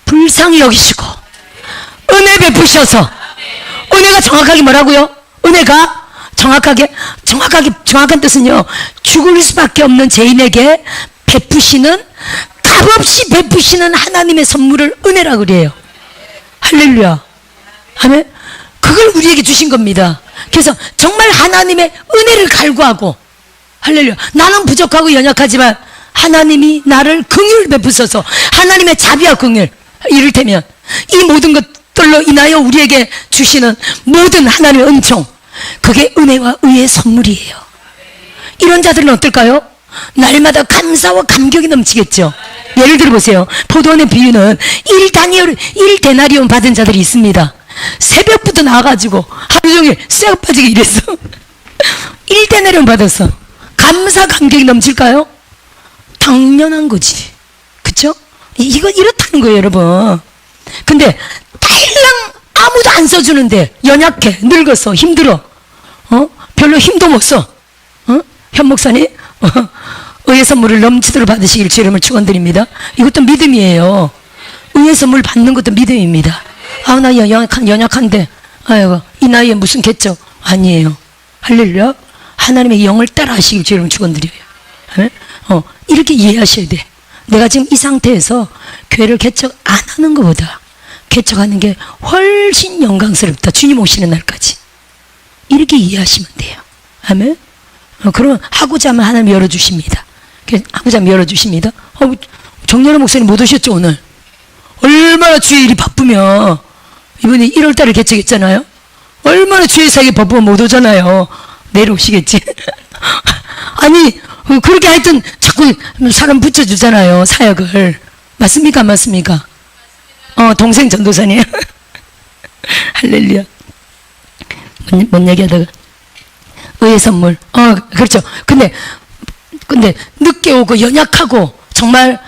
불쌍히 여기시고 은혜 베푸셔서, 은혜가 정확하게 뭐라고요? 은혜가 정확한 뜻은요, 죽을 수밖에 없는 죄인에게 베푸시는, 값없이 베푸시는 하나님의 선물을 은혜라고 그래요. 할렐루야. 아멘. 그걸 우리에게 주신 겁니다. 그래서 정말 하나님의 은혜를 갈구하고, 할렐루야, 나는 부족하고 연약하지만 하나님이 나를 긍휼 베푸셔서, 하나님의 자비와 긍휼, 이를테면 이 모든 것들로 인하여 우리에게 주시는 모든 하나님의 은총, 그게 은혜와 의의 선물이에요. 이런 자들은 어떨까요? 날마다 감사와 감격이 넘치겠죠. 예를 들어 보세요. 포도원의 비유는 1데나리온 받은 자들이 있습니다. 새벽부터 나와가지고 하루 종일 쇠가 빠지게 일했어. 1데나리온 받았어. 감사 감격이 넘칠까요? 당연한 거지. 그쵸? 이거 이렇다는 거예요, 여러분. 근데 달랑 아무도 안 써주는데, 연약해, 늙었어, 힘들어, 별로 힘도 못 써, 현 목사님, 의의 선물을 넘치도록 받으시길 주 이름을 축원드립니다. 이것도 믿음이에요. 의의 선물 받는 것도 믿음입니다. 아, 나 연약한데, 아이고, 이 나이에 무슨 개쩍. 아니에요. 할렐루야. 하나님의 영을 따라 하시길 주 이름을 축원드려요. 이렇게 이해하셔야 돼. 내가 지금 이 상태에서 교회를 개척 안 하는 것보다 개척하는 게 훨씬 영광스럽다. 주님 오시는 날까지. 이렇게 이해하시면 돼요. 아멘. 그러면 하고자 하면 하나님 열어주십니다. 하고자 하면 열어주십니다. 정렬한 목사님 못 오셨죠, 오늘? 얼마나 주의 일이 바쁘면, 이번에 1월 달에 개척했잖아요. 얼마나 주의 사역이 바쁘면 못 오잖아요. 내일 오시겠지. 아니, 그렇게 하여튼 자꾸 사람 붙여주잖아요, 사역을. 맞습니까, 안 맞습니까? 동생 전도사님. 할렐루야. 뭔 얘기하다가. 의의 선물. 그렇죠. 근데 늦게 오고 연약하고 정말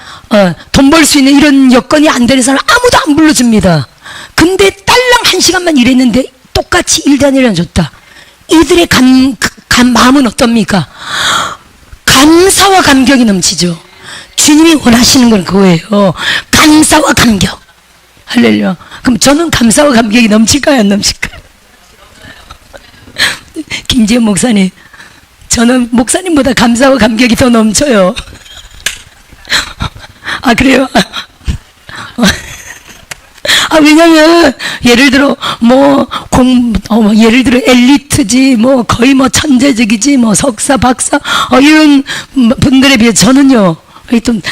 돈 벌 수 있는 이런 여건이 안 되는 사람 아무도 안 불러줍니다. 근데 딸랑 1시간만 일했는데 똑같이 1단위를 줬다. 이들의 마음은 어떻습니까? 감사와 감격이 넘치죠. 주님이 원하시는 건 그거예요. 감사와 감격. 할렐루야. 그럼 저는 감사와 감격이 넘칠까요, 안 넘칠까요? 김지현 목사님, 저는 목사님보다 감사와 감격이 더 넘쳐요. 아, 그래요? 왜냐면, 예를 들어, 예를 들어, 엘리트지, 거의 천재적이지, 석사, 박사, 이런 분들에 비해 저는요, 좀,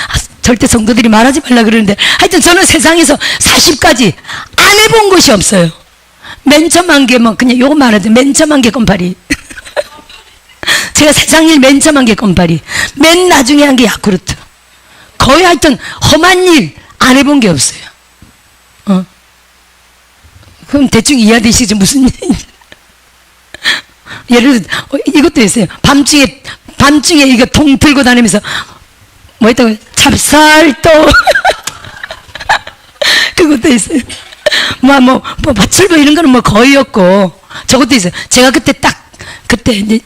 절대 성도들이 말하지 말라 그러는데, 하여튼 저는 세상에서 40까지 안 해본 것이 없어요. 맨 처음 한 게, 그냥 요거 말하죠. 맨 처음 한 게 껌파리. 제가 세상 일 맨 처음 한 게 껌파리. 맨 나중에 한 게 야쿠르트. 거의 하여튼, 험한 일 안 해본 게 없어요. 그럼 대충 이해되시죠? 무슨 일? 예를 들어, 이것도 있어요. 밤중에 이거 통 들고 다니면서, 뭐 했다고, 찹쌀도. 그것도 있어요. 밭철도 이런 거는 거의 없고, 저것도 있어요. 제가 그때 이제,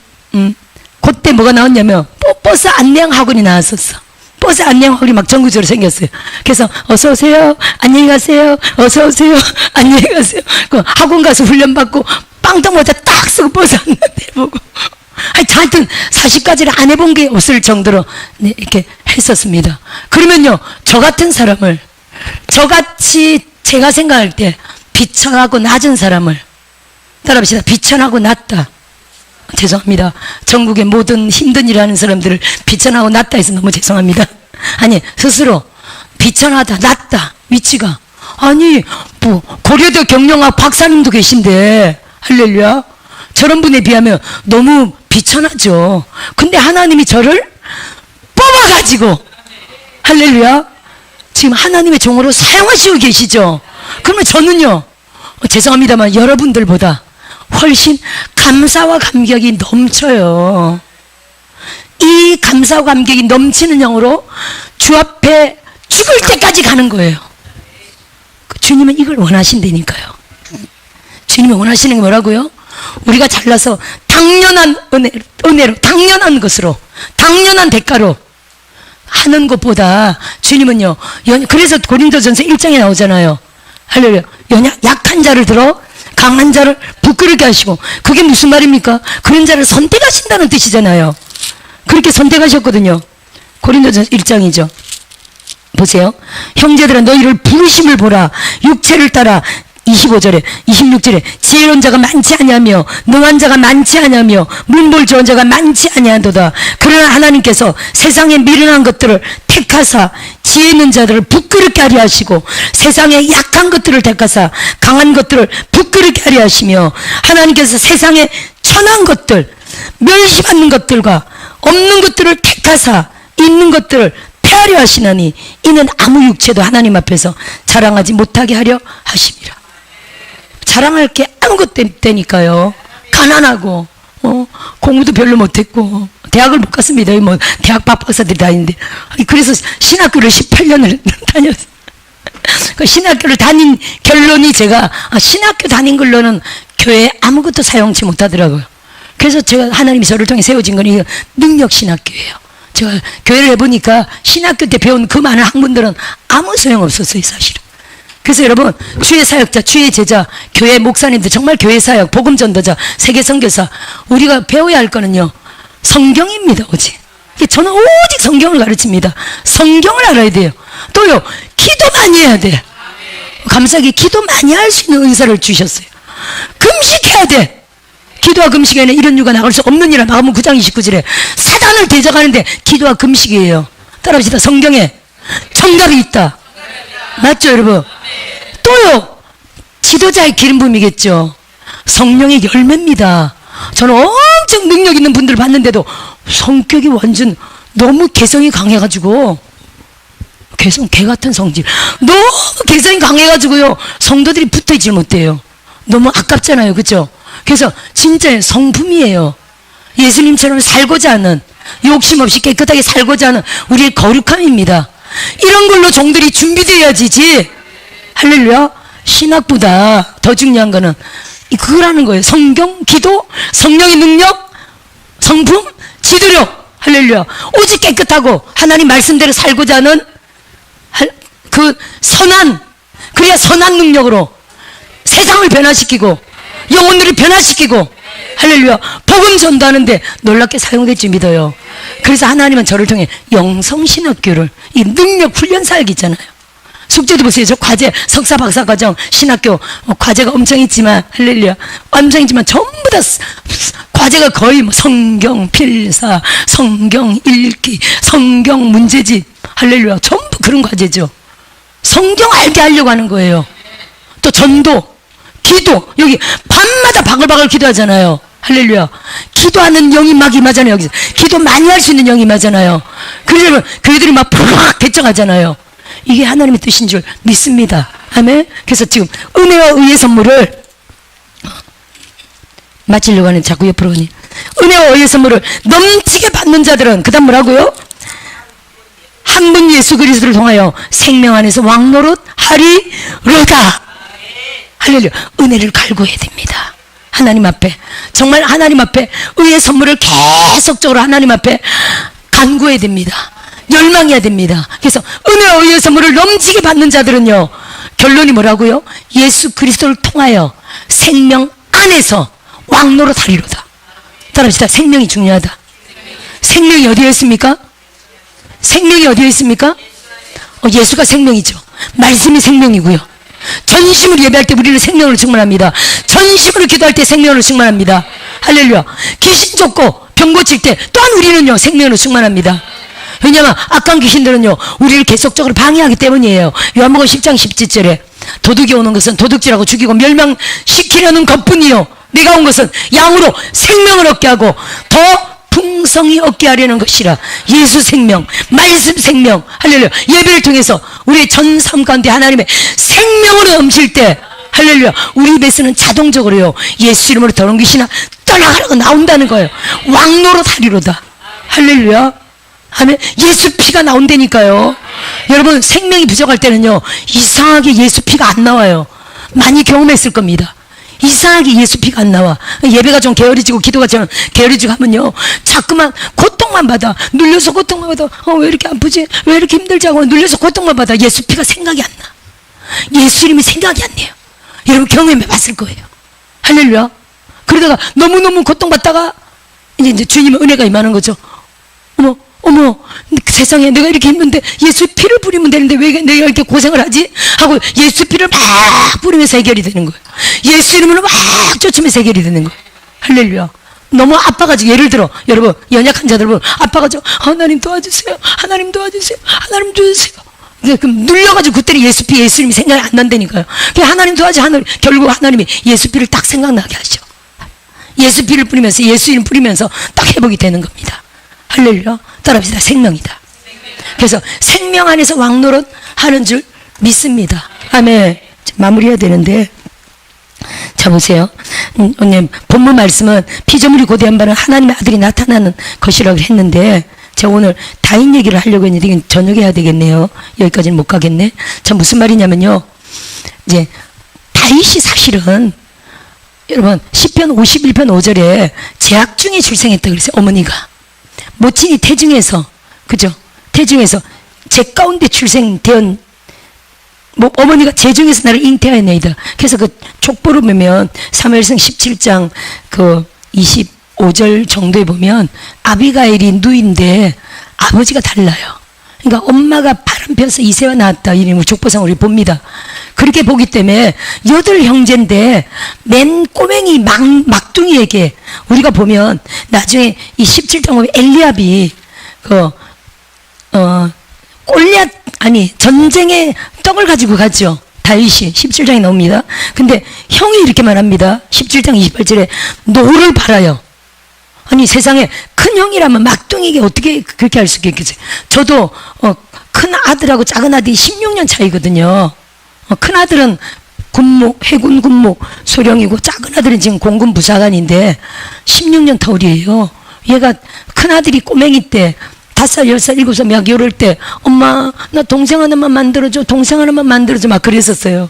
그때 뭐가 나왔냐면, 버스 안녕 학원이 나왔었어. 버스 안녕 학원이 막 전국적으로 생겼어요. 그래서, 어서오세요. 안녕히 가세요. 어서오세요. 안녕히 가세요. 그 학원 가서 훈련받고, 빵떡 모자 딱 쓰고 버스 안내대 보고. 하여튼, 40까지를 안 해본 게 없을 정도로, 네, 이렇게 했었습니다. 그러면요, 저같이 제가 생각할 때 비천하고 낮은 사람을, 따라합시다. 비천하고 낮다. 죄송합니다. 전국의 모든 힘든 일 하는 사람들을 비천하고 낮다 해서 너무 죄송합니다. 아니, 스스로 비천하다, 낮다, 위치가 아니 뭐 고려대 경영학 박사님도 계신데 할렐루야. 저런 분에 비하면 너무 비천하죠. 근데 하나님이 저를 뽑아가지고 할렐루야 지금 하나님의 종으로 사용하시고 계시죠. 그러면 저는요 죄송합니다만 여러분들보다 훨씬 감사와 감격이 넘쳐요. 이 감사와 감격이 넘치는 영으로 주 앞에 죽을 때까지 가는 거예요. 주님은 이걸 원하신다니까요. 주님이 원하시는 게 뭐라고요? 우리가 잘나서 당연한 은혜로 당연한 것으로 당연한 대가로 하는 것보다 주님은요 그래서 고린도전서 1장에 나오잖아요. 할렐루야. 약한 자를 들어 강한 자를 부끄럽게 하시고, 그게 무슨 말입니까? 그런 자를 선택하신다는 뜻이잖아요. 그렇게 선택하셨거든요. 고린도전서 1장이죠. 보세요. 형제들아 너희를 부르심을 보라. 육체를 따라 25절에 26절에 지혜로운 자가 많지 아니하며 능한 자가 많지 아니하며 문볼 좋은 자가 많지 아니하도다. 그러나 하나님께서 세상의 미련한 것들을 택하사 지혜 있는 자들을 부끄럽게 하려 하시고 세상의 약한 것들을 택하사 강한 것들을 부끄럽게 하려 하시며 하나님께서 세상의 천한 것들 멸시받는 것들과 없는 것들을 택하사 있는 것들을 폐하려 하시나니 이는 아무 육체도 하나님 앞에서 자랑하지 못하게 하려 하심이라. 자랑할 게 아무것도 없다니까요. 가난하고 공부도 별로 못했고 대학을 못 갔습니다. 뭐 대학 박사들이 다니는데 그래서 신학교를 18년을 다녔어요. 그 신학교를 다닌 결론이 제가 신학교 다닌 걸로는 교회에 아무것도 사용치 못하더라고요. 그래서 제가 하나님이 저를 통해 세워진 건 이 능력 신학교예요. 제가 교회를 해보니까 신학교 때 배운 그 많은 학문들은 아무 소용없었어요, 사실은. 그래서 여러분, 주의 사역자, 주의 제자, 교회 목사님들, 정말 교회 사역, 복음 전도자, 세계 선교사, 우리가 배워야 할 거는요, 성경입니다, 오직. 저는 오직 성경을 가르칩니다. 성경을 알아야 돼요. 또요, 기도 많이 해야 돼. 감사하게 기도 많이 할 수 있는 은사를 주셨어요. 금식해야 돼. 기도와 금식에는 이런 유가 나갈 수 없느니라. 마가복음 9장 29절에 사단을 대적하는데 기도와 금식이에요. 따라합시다. 성경에 정답이 있다. 맞죠, 여러분? 또요, 지도자의 기름 부음이겠죠. 성령의 열매입니다. 저는 엄청 능력 있는 분들을 봤는데도 성격이 완전 너무 개성이 강해가지고 개 같은 성질, 너무 개성이 강해가지고요 성도들이 붙어있질 못해요. 너무 아깝잖아요, 그죠? 그래서 진짜 성품이에요. 예수님처럼 살고자 하는, 욕심 없이 깨끗하게 살고자 하는 우리의 거룩함입니다. 이런 걸로 종들이 준비되어야지지. 할렐루야. 신학보다 더 중요한 거는 그거라는 거예요. 성경, 기도, 성령의 능력, 성품, 지도력. 할렐루야. 오직 깨끗하고 하나님 말씀대로 살고자 하는 그 선한, 그래야 선한 능력으로 세상을 변화시키고 영혼들을 변화시키고 할렐루야 복음 전도하는데 놀랍게 사용될 줄 믿어요. 그래서 하나님은 저를 통해 영성신학교를, 이 능력 훈련 사역 있잖아요. 숙제도 보세요. 저 과제, 석사 박사 과정, 신학교 과제가 엄청 있지만 할렐루야 엄청 있지만 전부 다 과제가 거의 뭐 성경 필사, 성경 읽기, 성경 문제집, 할렐루야 전부 그런 과제죠. 성경 알게 하려고 하는 거예요. 또 전도, 기도, 여기 밤마다 바글바글 기도하잖아요. 할렐루야. 기도하는 영이 막 임하잖아요. 여기서 기도 많이 할 수 있는 영이 임하잖아요. 그래서 교회들이 막 팍 개정하잖아요. 이게 하나님의 뜻인 줄 믿습니다. 아멘. 그래서 지금 은혜와 의의 선물을 마치려고 하는, 자꾸 옆으로 오니, 은혜와 의의 선물을 넘치게 받는 자들은 그 다음 뭐라고요? 한 분 예수 그리스도를 통하여 생명 안에서 왕노릇 하리로다. 할렐루야. 은혜를 갈구해야 됩니다. 하나님 앞에, 정말 하나님 앞에 의의 선물을 계속적으로 하나님 앞에 간구해야 됩니다. 열망해야 됩니다. 그래서 은혜와 의의 선물을 넘치게 받는 자들은요, 결론이 뭐라고요? 예수 그리스도를 통하여 생명 안에서 왕노릇 하리로다. 따라합시다. 생명이 중요하다. 생명이 어디에 있습니까? 생명이 어디에 있습니까? 예수가 생명이죠. 말씀이 생명이고요. 전심으로 예배할 때 우리는 생명으로 충만합니다. 전심으로 기도할 때 생명으로 충만합니다. 할렐루야. 귀신 쫓고 병 고칠 때 또한 우리는요 생명으로 충만합니다. 왜냐하면 악한 귀신들은요 우리를 계속적으로 방해하기 때문이에요. 요한복음 10장 17절에 도둑이 오는 것은 도둑질하고 죽이고 멸망시키려는 것뿐이요 내가 온 것은 양으로 생명을 얻게 하고 더 풍성히 얻게 하려는 것이라. 예수 생명, 말씀 생명, 할렐루야. 예배를 통해서 우리의 전 삶 가운데 하나님의 생명으로 넘칠 때 할렐루야 우리 입에서는 자동적으로요 예수 이름으로 더러운 귀신아 떠나가라고 나온다는 거예요. 왕노릇하리로다. 할렐루야. 아멘. 예수 피가 나온다니까요. 여러분 생명이 부족할 때는요 이상하게 예수 피가 안 나와요. 많이 경험했을 겁니다. 이상하게 예수 피가 안 나와. 예배가 좀 게으르지고 기도가 좀 게으르지고 하면요 자꾸만 고통만 받아. 눌려서 고통만 받아. 왜 이렇게 아프지? 왜 이렇게 힘들지? 하고 눌려서 고통만 받아. 예수 피가 생각이 안 나. 예수 이름이 생각이 안 나요. 여러분 경험해 봤을 거예요. 할렐루야. 그러다가 너무너무 고통받다가 이제 주님의 은혜가 임하는 거죠. 어머 세상에 내가 이렇게 힘든데 예수 피를 뿌리면 되는데 왜 내가 이렇게 고생을 하지? 하고 예수 피를 막 뿌리면서 해결이 되는 거예요. 예수 이름으로 막 쫓으면서 해결이 되는 거예요. 할렐루야. 너무 아파가지고 예를 들어 여러분 연약한 자들 보면 아파가지고 하나님 도와주세요. 하나님 도와주세요. 하나님 도와주세요. 그럼 눌려가지고 그때는 예수 피 예수 이름이 생각이 안 난다니까요. 그냥 하나님 도와줘. 결국 하나님이 예수 피를 딱 생각나게 하죠. 예수 피를 뿌리면서 예수 이름 뿌리면서 딱 회복이 되는 겁니다. 할렐루야. 따라합시다. 생명이다. 그래서 생명 안에서 왕노릇 하는 줄 믿습니다. 아멘. 마무리해야 되는데 자 보세요. 오늘 본문 말씀은 피조물이 고대한 바는 하나님의 아들이 나타나는 것이라고 했는데 제가 오늘 다인 얘기를 하려고 했는데 이건 저녁에 해야 되겠네요. 여기까지는 못 가겠네. 자 무슨 말이냐면요. 이제 다윗이 사실은 여러분 시편 51편 5절에 재학 중에 출생했다 그랬어요. 어머니가 모친이 태중에서 그죠? 태중에서 제 가운데 출생되었 어머니가 제중에서 나를 잉태하였나이다. 그래서 그 족보를 보면 사무엘상 17장 그 25절 정도에 보면 아비가일이 누인데 아버지가 달라요. 그러니까 엄마가 바람 펴서 이세와 낳았다 이름을 족보상으로 봅니다. 그렇게 보기 때문에 8 형제인데 맨 꼬맹이 막둥이에게 우리가 보면 나중에 이 17장 보면 엘리압이 골리앗 전쟁에 떡을 가지고 갔죠. 다윗이 17장에 나옵니다. 근데 형이 이렇게 말합니다. 17장 28절에 노를 팔아요. 아니 세상에 큰 형이라면 막둥이에게 어떻게 그렇게 할 수 있겠어요. 저도 큰 아들하고 작은 아들이 16년 차이거든요. 큰 아들은 해군 군무 소령이고 작은 아들은 지금 공군 부사관인데 16년 터울이에요. 얘가 큰 아들이 꼬맹이 때 5살, 10살, 7살 막 이럴 때 엄마 나 동생 하나만 만들어줘 동생 하나만 만들어줘 막 그랬었어요.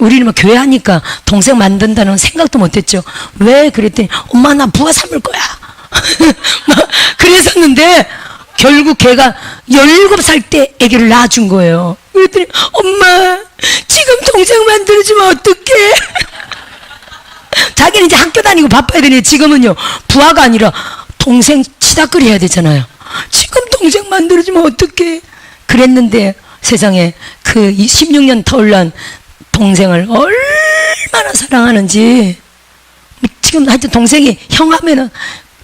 우리는 막 교회 하니까 동생 만든다는 생각도 못했죠. 왜 그랬더니 엄마 나 부하 삼을 거야 막 그랬었는데 결국 걔가 17살 때 아기를 낳아준 거예요. 그랬더니 엄마 지금 동생 만들어주면 어떡해 자기는 이제 학교 다니고 바빠야 되니 지금은요 부하가 아니라 동생 치다거리 해야 되잖아요. 지금 동생 만들어주면 어떡해 그랬는데 세상에 그 16년 터울난 동생을 얼마나 사랑하는지 지금 하여튼 동생이 형 하면은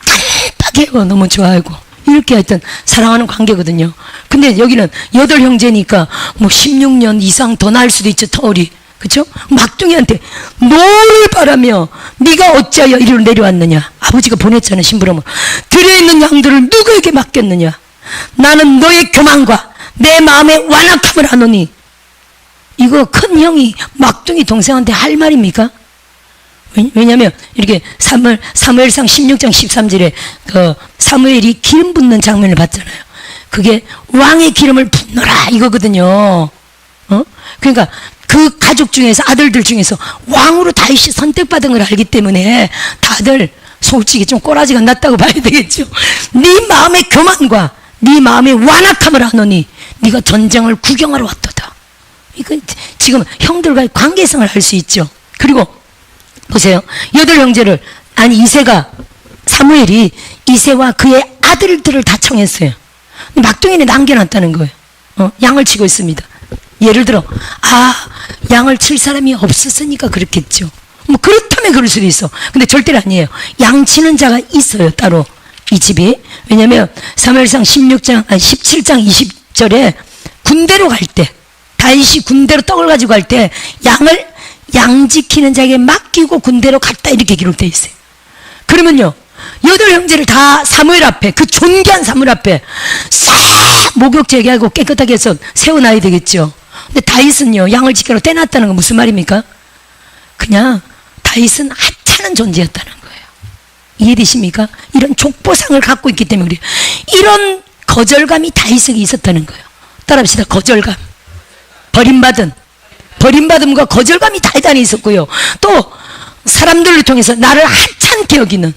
깔딱해요. 너무 좋아하고 이렇게 하여튼 사랑하는 관계거든요. 근데 여기는 8 형제니까 뭐 16년 이상 더 나을 수도 있죠. 터울이 그렇죠? 막둥이한테 노를 바라며 네가 어찌하여 이리로 내려왔느냐. 아버지가 보냈잖아요. 심부름을. 들에 있는 양들을 누구에게 맡겼느냐. 나는 너의 교만과 내 마음의 완악함을 하노니. 이거 큰 형이 막둥이 동생한테 할 말입니까? 왜냐면 이렇게 사무엘상 16장 13절에 그 사무엘이 기름 붓는 장면을 봤잖아요. 그게 왕의 기름을 붓노라 이거거든요. 그러니까 그 가족 중에서 아들들 중에서 왕으로 다윗이 선택받은 걸 알기 때문에 다들 솔직히 좀 꼬라지가 났다고 봐야 되겠죠. 네 마음의 교만과 네 마음의 완악함을 하노니 네가 전쟁을 구경하러 왔도다. 이거 지금 형들과의 관계성을 알 수 있죠. 그리고 보세요. 8 형제를 이새가 사무엘이 이새와 그의 아들들을 다 청했어요. 막둥이는 남겨놨다는 거예요. 양을 치고 있습니다. 예를 들어 양을 칠 사람이 없었으니까 그렇겠죠. 뭐 그렇다면 그럴 수도 있어. 근데 절대로 아니에요. 양 치는 자가 있어요. 따로 이 집이. 왜냐면 사무엘상 17장 20절에 군대로 갈 때, 다윗이 군대로 떡을 가지고 갈 때 양 지키는 자에게 맡기고 군대로 갔다, 이렇게 기록되어 있어요. 그러면요, 8형제를 다 사무엘 앞에, 그 존귀한 사무엘 앞에 싹 목욕 제기하고 깨끗하게 해서 세워놔야 되겠죠. 근데 다윗은요, 양을 지키러 떼놨다는 건 무슨 말입니까? 그냥 다윗은 하찮은 존재였다는 거예요. 이해되십니까? 이런 족보상을 갖고 있기 때문에 그래요. 이런 거절감이 다윗에게 있었다는 거예요. 따라합시다. 거절감. 버림받음과 거절감이 다윗 안에 있었고요. 또 사람들을 통해서 나를 하찮게 여기는,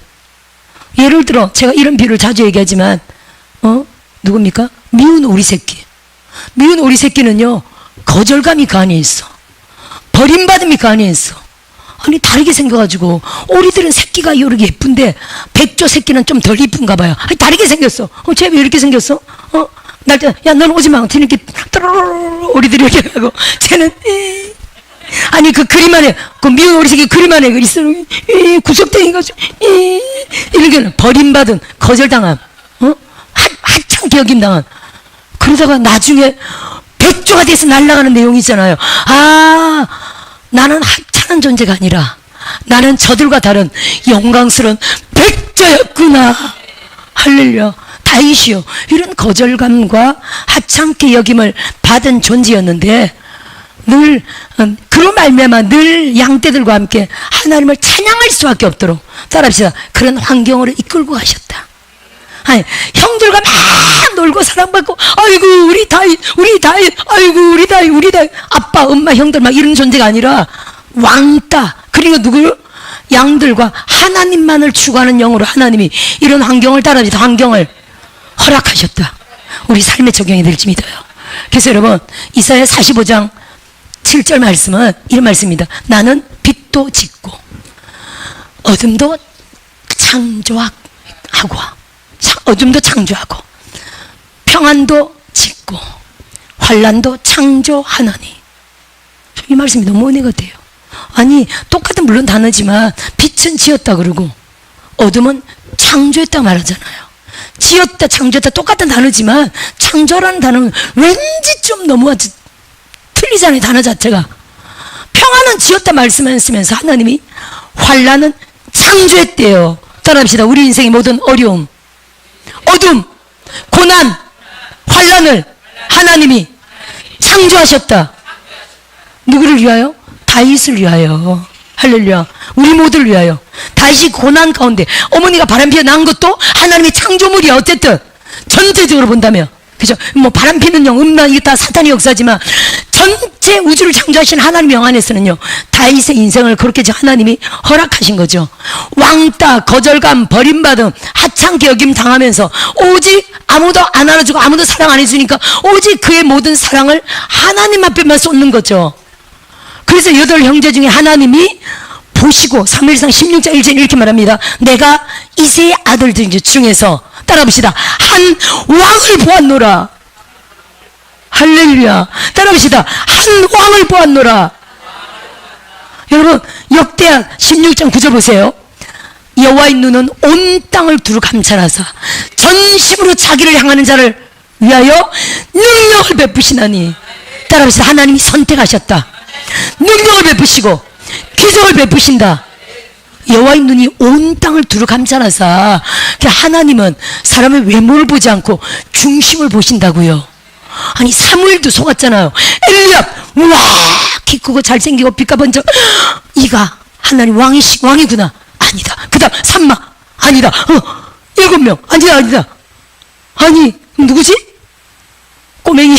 예를 들어 제가 이런 비유를 자주 얘기하지만 누굽니까? 미운 오리 새끼. 미운 오리 새끼는요, 거절감이 그 안에 있어. 버림받음이 그 안에 있어. 아니, 다르게 생겨가지고 오리들은 새끼가 이렇게 예쁜데 백조 새끼는 좀 덜 이쁜가 봐요. 아니, 다르게 생겼어. 쟤 왜 이렇게 생겼어? 날 때, 야, 넌 오지 마. 쟤는 이렇게 오리들이 이렇게 하고, 쟤는 아니, 그 그림 안에, 그 미운 오리 새끼 그림 안에 있어. 구석탱이 가지고 이렇게 버림받은, 거절당함, 하찮게 여김당한. 그러다가 나중에 백조가 돼서 날아가는 내용이 있잖아요. 아, 나는 하찮은 존재가 아니라 나는 저들과 다른 영광스러운 백조였구나. 할렐루야. 다윗이요, 이런 거절감과 하찮게 여김을 받은 존재였는데 늘 그로 말미암아 늘 양떼들과 함께 하나님을 찬양할 수밖에 없도록, 따라합시다, 그런 환경으로 이끌고 가셨다. 아니, 형들과 막 놀고 사랑받고, 아이고 우리 다윗, 아이고 우리 다윗, 아빠 엄마 형들 막 이런 존재가 아니라 왕따, 그리고 누구? 양들과 하나님만을 추구하는 영으로 하나님이 이런 환경을, 따라합시다, 환경을 허락하셨다. 우리 삶에 적용이 될지 믿어요. 그래서 여러분, 이사야 45장 7절 말씀은 이런 말씀입니다. 나는 빛도 짓고 어둠도 창조하고 평안도 짓고 환난도 창조하나니. 이 말씀이 너무 은혜 같아요. 아니, 똑같은 물론 단어지만 빛은 지었다 그러고 어둠은 창조했다 말하잖아요. 지었다 창조했다 똑같은 단어지만 창조라는 단어는 왠지 좀 너무 틀리잖아요. 단어 자체가. 평안은 지었다 말씀하시면서 하나님이 환난은 창조했대요. 따라합시다. 우리 인생의 모든 어려움, 어둠, 고난, 환난을 하나님이 창조하셨다. 누구를 위하여? 다윗을 위하여. 할렐루야. 우리 모두를 위하여. 다윗이 고난 가운데 어머니가 바람피어 낳은 것도 하나님의 창조물이야. 어쨌든 전체적으로 본다면, 그죠? 뭐 바람피는 영, 음란, 이게 다 사탄의 역사지만 전체 우주를 창조하신 하나님의 영 안에서는요, 다윗의 인생을 그렇게 하나님이 허락하신 거죠. 왕따, 거절감, 버림받음, 하찮게 여김 당하면서 오직 아무도 안 안아주고 아무도 사랑 안 해주니까 오직 그의 모든 사랑을 하나님 앞에만 쏟는 거죠. 그래서 8형제 중에 하나님이 보시고 사무엘상 16장 1절 이렇게 말합니다. 내가 이새의 아들들 중에서, 따라봅시다, 한 왕을 보았노라. 할렐루야. 따라봅시다. 한 왕을 보았노라. 여러분, 역대하 16장 9절 보세요. 여호와의 눈은 온 땅을 두루 감찰하사 전심으로 자기를 향하는 자를 위하여 능력을 베푸시나니. 따라합시다. 하나님이 선택하셨다. 능력을 베푸시고 기적을 베푸신다. 여호와의 눈이 온 땅을 두루 감찰하사, 하나님은 사람의 외모를 보지 않고 중심을 보신다고요. 아니, 사무엘도 속았잖아요. 엘리압, 와, 키 크고 잘생기고 빛과 번쩍, 이가 하나님 왕이구나. 아니다. 그 다음 삼마, 아니다. 7명, 아니다. 아니, 누구지? 꼬맹이.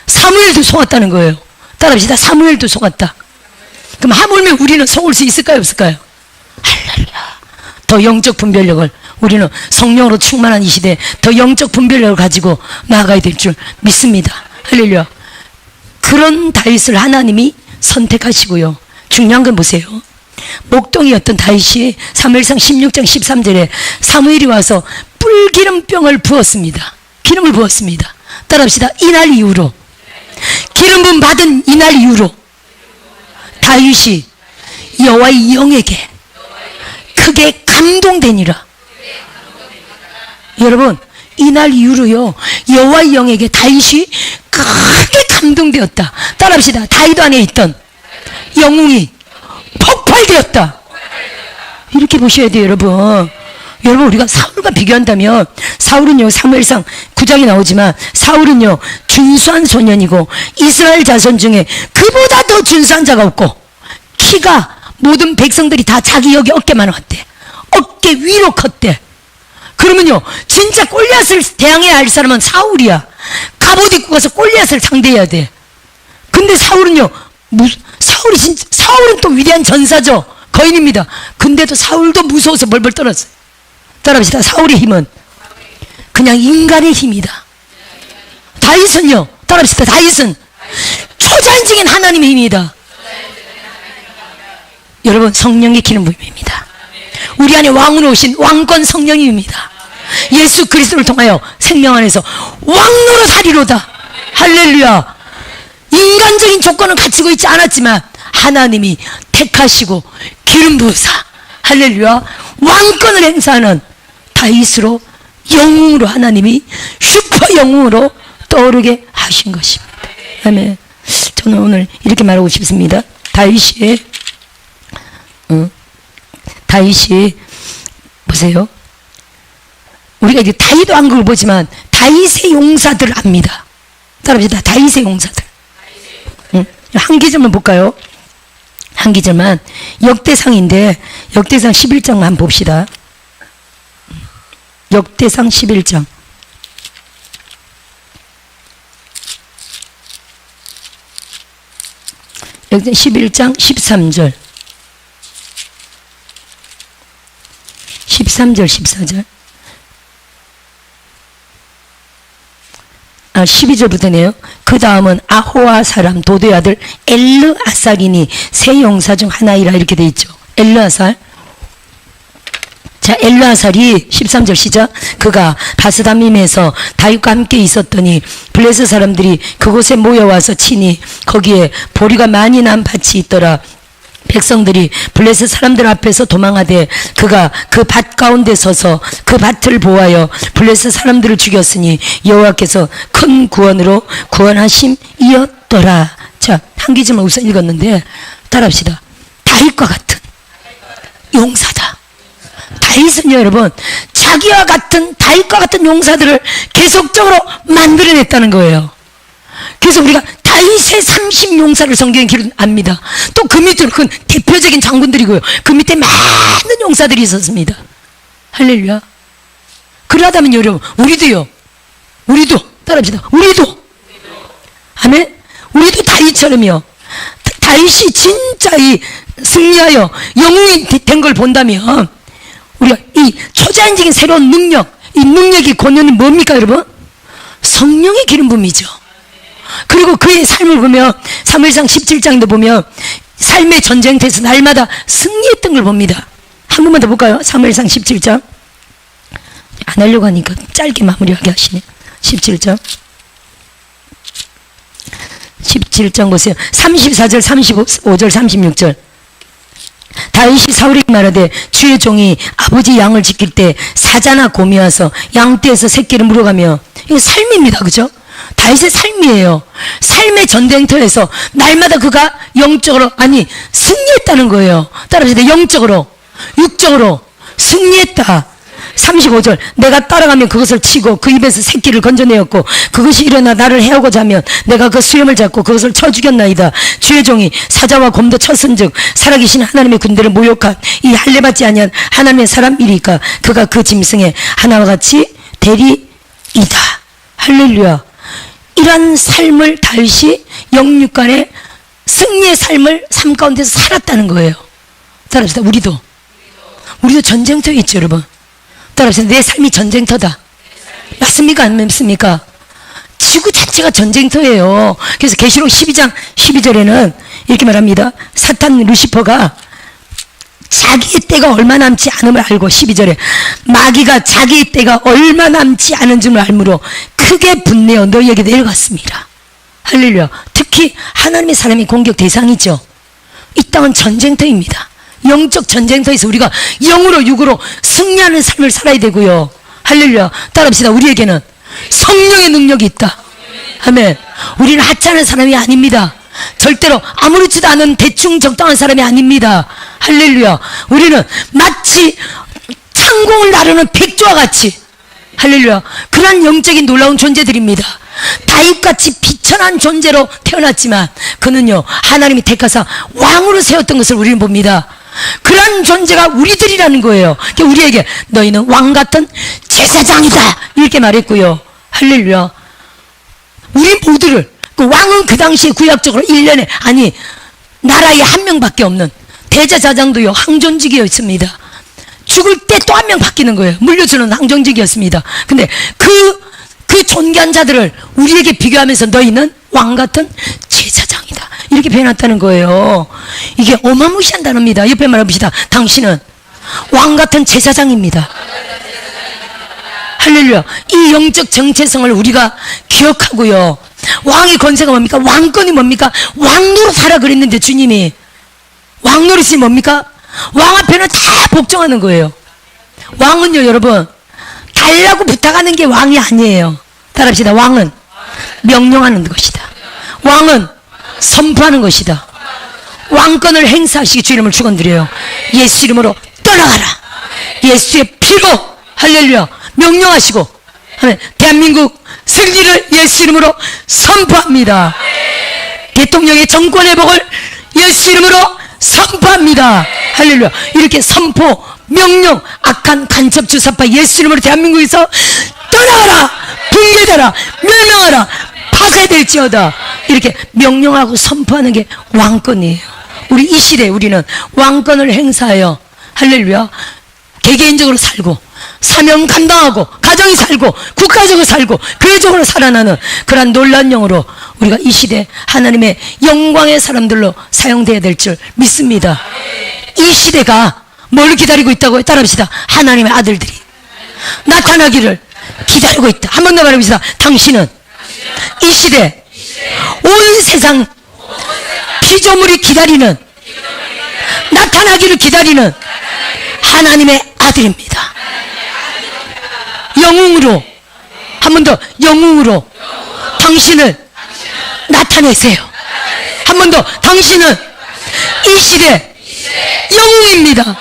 사무엘도 속았다는 거예요. 따라합시다. 사무엘도 속았다. 그럼 하물며 우리는 속을 수 있을까요, 없을까요? 할렐루야. 더 영적 분별력을, 우리는 성령으로 충만한 이 시대에 더 영적 분별력을 가지고 나아가야 될 줄 믿습니다. 할렐루야. 그런 다윗을 하나님이 선택하시고요. 중요한 건 보세요. 목동이었던 다윗이 사무엘상 16장 13절에 사무엘이 와서 뿔기름병을 부었습니다. 기름을 부었습니다. 따라합시다. 이날 이후로, 기름 부음 받은 이날 이후로 다윗이 여호와의 영에게 크게 감동되니라. 여러분, 이날 이후로요, 여호와의 영에게 다윗이 크게 감동되었다. 따라합시다. 다윗 안에 있던 영웅이 폭발되었다. 이렇게 보셔야 돼요, 여러분. 여러분, 우리가 사울과 비교한다면, 사울은요, 사무엘상 9장에 나오지만, 사울은요, 준수한 소년이고, 이스라엘 자손 중에 그보다 더 준수한 자가 없고, 키가 모든 백성들이 다 자기 여기 어깨만 왔대. 어깨 위로 컸대. 그러면요, 진짜 골리앗을 대항해야 할 사람은 사울이야. 갑옷 입고 가서 골리앗을 상대해야 돼. 근데 사울은요, 사울은 또 위대한 전사죠. 거인입니다. 근데도 사울도 무서워서 벌벌 떨었어요. 따라합시다. 사울의 힘은 그냥 인간의 힘이다. 다윗은요, 따라합시다. 다윗은 초자연적인 하나님의 힘이다. 여러분, 성령의 기름 부음입니다. 우리 안에 왕으로 오신 왕권 성령님입니다. 예수 그리스도를 통하여 생명 안에서 왕노릇 하리로다. 할렐루야. 인간적인 조건을 갖추고 있지 않았지만 하나님이 택하시고 기름 부으사, 할렐루야, 왕권을 행사하는 다윗으로, 영웅으로, 하나님이 슈퍼 영웅으로 떠오르게 하신 것입니다. 아멘. 저는 오늘 이렇게 말하고 싶습니다. 다윗이 보세요. 우리가 이제 다윗 왕국을 보지만 다윗의 용사들을 압니다. 따라합시다. 다윗의 용사들. 한 기절만 볼까요? 한 기절만. 역대상인데 역대상 11장만 한번 봅시다. 역대상 11장. 역대 11장 13절. 13절 14절. 12절부터네요. 그 다음은 아호와 사람 도도의 아들 엘르아살이니 세 용사 중 하나이라, 이렇게 돼 있죠. 엘르아살. 자, 엘르아살이 13절 시작. 그가 바스다밈에서 다윗과 함께 있었더니 블레셋 사람들이 그곳에 모여와서 치니 거기에 보리가 많이 난 밭이 있더라. 백성들이 블레셋 사람들 앞에서 도망하되 그가 그 밭 가운데 서서 그 밭을 보호하여 블레셋 사람들을 죽였으니 여호와께서 큰 구원으로 구원하심이었더라. 자, 한 기절만 우선 읽었는데 따라합시다. 다윗과 같은 용사다. 다윗은요, 여러분, 자기와 같은, 다윗과 같은 용사들을 계속적으로 만들어냈다는 거예요. 그래서 우리가 다윗의 30용사를 성경에 기록합니다. 또 그 밑으로 그 대표적인 장군들이고요, 그 밑에 많은 용사들이 있었습니다. 할렐루야. 그러다면 여러분, 우리도 따라합시다. 우리도 아멘. 우리도 다윗처럼요, 다윗이 진짜 이 승리하여 영웅이 된 걸 본다면 우리가 이 초자연적인 새로운 능력, 이 능력이 권연이 뭡니까 여러분? 성령의 기름 부음이죠. 그리고 그의 삶을 보면 사무엘상 17장도 보면 삶의 전쟁터에서 날마다 승리했던 걸 봅니다. 한 번만 더 볼까요? 사무엘상 17장. 안 하려고 하니까 짧게 마무리하게 하시네. 17장. 17장 보세요. 34절, 35절, 36절. 다윗이 사울에게 말하되 주의 종이 아버지 양을 지킬 때 사자나 곰이 와서 양떼에서 새끼를 물어가며, 이거 삶입니다. 그죠? 다윗의 삶이에요. 삶의 전쟁터에서 날마다 그가 영적으로, 아니 승리했다는 거예요. 따라합시다. 영적으로, 육적으로 승리했다. 35절. 내가 따라가면 그것을 치고 그 입에서 새끼를 건져내었고 그것이 일어나 나를 해오고자 하면 내가 그 수염을 잡고 그것을 쳐 죽였나이다. 주의 종이 사자와 곰도 쳤은즉 살아계신 하나님의 군대를 모욕한 이 할례받지 아니한 하나님의 사람이리까 그가 그 짐승의 하나와 같이 되리이다. 할렐루야. 이러한 삶을 다윗이 영육간의 승리의 삶을 삶 가운데서 살았다는 거예요. 따라합시다. 우리도 전쟁터에 있죠, 여러분. 따라합시다. 내 삶이 전쟁터다. 맞습니까? 안 맞습니까? 지구 자체가 전쟁터예요. 그래서 계시록 12장 12절에는 이렇게 말합니다. 사탄 루시퍼가 자기의 때가 얼마 남지 않음을 알고, 12절에 마귀가 자기의 때가 얼마 남지 않은 줄 알므로 크게 분내어 너희에게 내려갔습니다. 할렐루야. 특히 하나님의 사람이 공격 대상이죠. 이 땅은 전쟁터입니다. 영적 전쟁터에서 우리가 영으로 육으로 승리하는 삶을 살아야 되고요. 할렐루야. 따라합시다. 우리에게는 성령의 능력이 있다. 아멘. 우리는 하찮은 사람이 아닙니다. 절대로 아무렇지도 않은 대충 적당한 사람이 아닙니다. 할렐루야. 우리는 마치 창공을 나르는 백조와 같이, 할렐루야, 그러한 영적인 놀라운 존재들입니다. 다윗같이 비천한 존재로 태어났지만 그는요, 하나님이 택하사 왕으로 세웠던 것을 우리는 봅니다. 그러한 존재가 우리들이라는 거예요. 우리에게 너희는 왕같은 제사장이다 이렇게 말했고요. 할렐루야. 우리 모두를, 그 왕은 그 당시에 구약적으로 1년에, 아니 나라에 한 명밖에 없는 대제사장도요 항존직이었습니다. 죽을 때 또 한 명 바뀌는 거예요. 물려주는 항존직이었습니다. 근데 그 존귀한 자들을 우리에게 비교하면서 너희는 왕같은 제사장이다 이렇게 표현했다는 거예요. 이게 어마무시한 단어입니다. 옆에 말해봅시다. 당신은 왕같은 제사장입니다. 할렐루야. 이 영적 정체성을 우리가 기억하고요. 왕의 권세가 뭡니까? 왕권이 뭡니까? 왕노릇 하라 그랬는데 주님이, 왕노릇이 뭡니까? 왕 앞에는 다 복종하는 거예요. 왕은요, 여러분, 달라고 부탁하는 게 왕이 아니에요. 따라합시다. 왕은 명령하는 것이다. 왕은 선포하는 것이다. 왕권을 행사하시기 주 이름을 축원드려요. 예수 이름으로 떠나가라. 예수의 피로, 할렐루야, 명령하시고, 대한민국 승리를 예수 이름으로 선포합니다. 대통령의 정권의 복을 예수 이름으로 선포합니다. 할렐루야. 이렇게 선포, 명령, 악한 간첩 주사파 예수 이름으로 대한민국에서 떠나가라, 붕괴되라, 멸망하라, 파쇄될지어다, 이렇게 명령하고 선포하는 게 왕권이에요. 우리 이 시대에 우리는 왕권을 행사하여, 할렐루야, 개개인적으로 살고 사명 감당하고 가정이 살고 국가적으로 살고 교회적으로 살아나는 그러한 놀라운 영으로 우리가 이 시대 하나님의 영광의 사람들로 사용되어야 될 줄 믿습니다. 이 시대가 뭘 기다리고 있다고요? 따라합시다. 하나님의 아들들이 나타나기를 기다리고 있다. 한 번 더 말해봅시다. 당신은 이 시대 온 세상 피조물이 기다리는, 나타나기를 기다리는 하나님의 아들입니다. 영웅으로, 한 번 더, 영웅으로 당신을 나타내세요. 한 번 더, 당신은 이 시대 영웅입니다.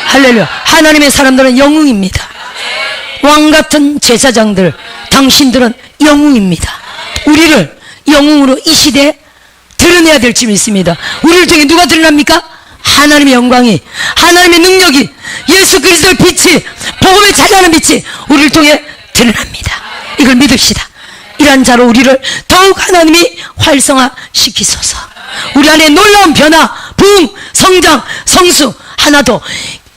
할렐루야. 하나님의 사람들은 영웅입니다. 왕같은 제사장들, 당신들은 영웅입니다. 우리를 영웅으로 이 시대에 드러내야 될 줄 믿습니다. 우리를 통해 누가 드러납니까? 하나님의 영광이, 하나님의 능력이, 예수 그리스도의 빛이, 복음의 자유하는 빛이 우리를 통해 드러납니다. 이걸 믿읍시다. 이러한 자로 우리를 더욱 하나님이 활성화시키소서. 우리 안에 놀라운 변화, 부흥, 성장, 성수, 하나도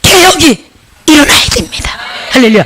개혁이 일어나야 됩니다. 할렐루야.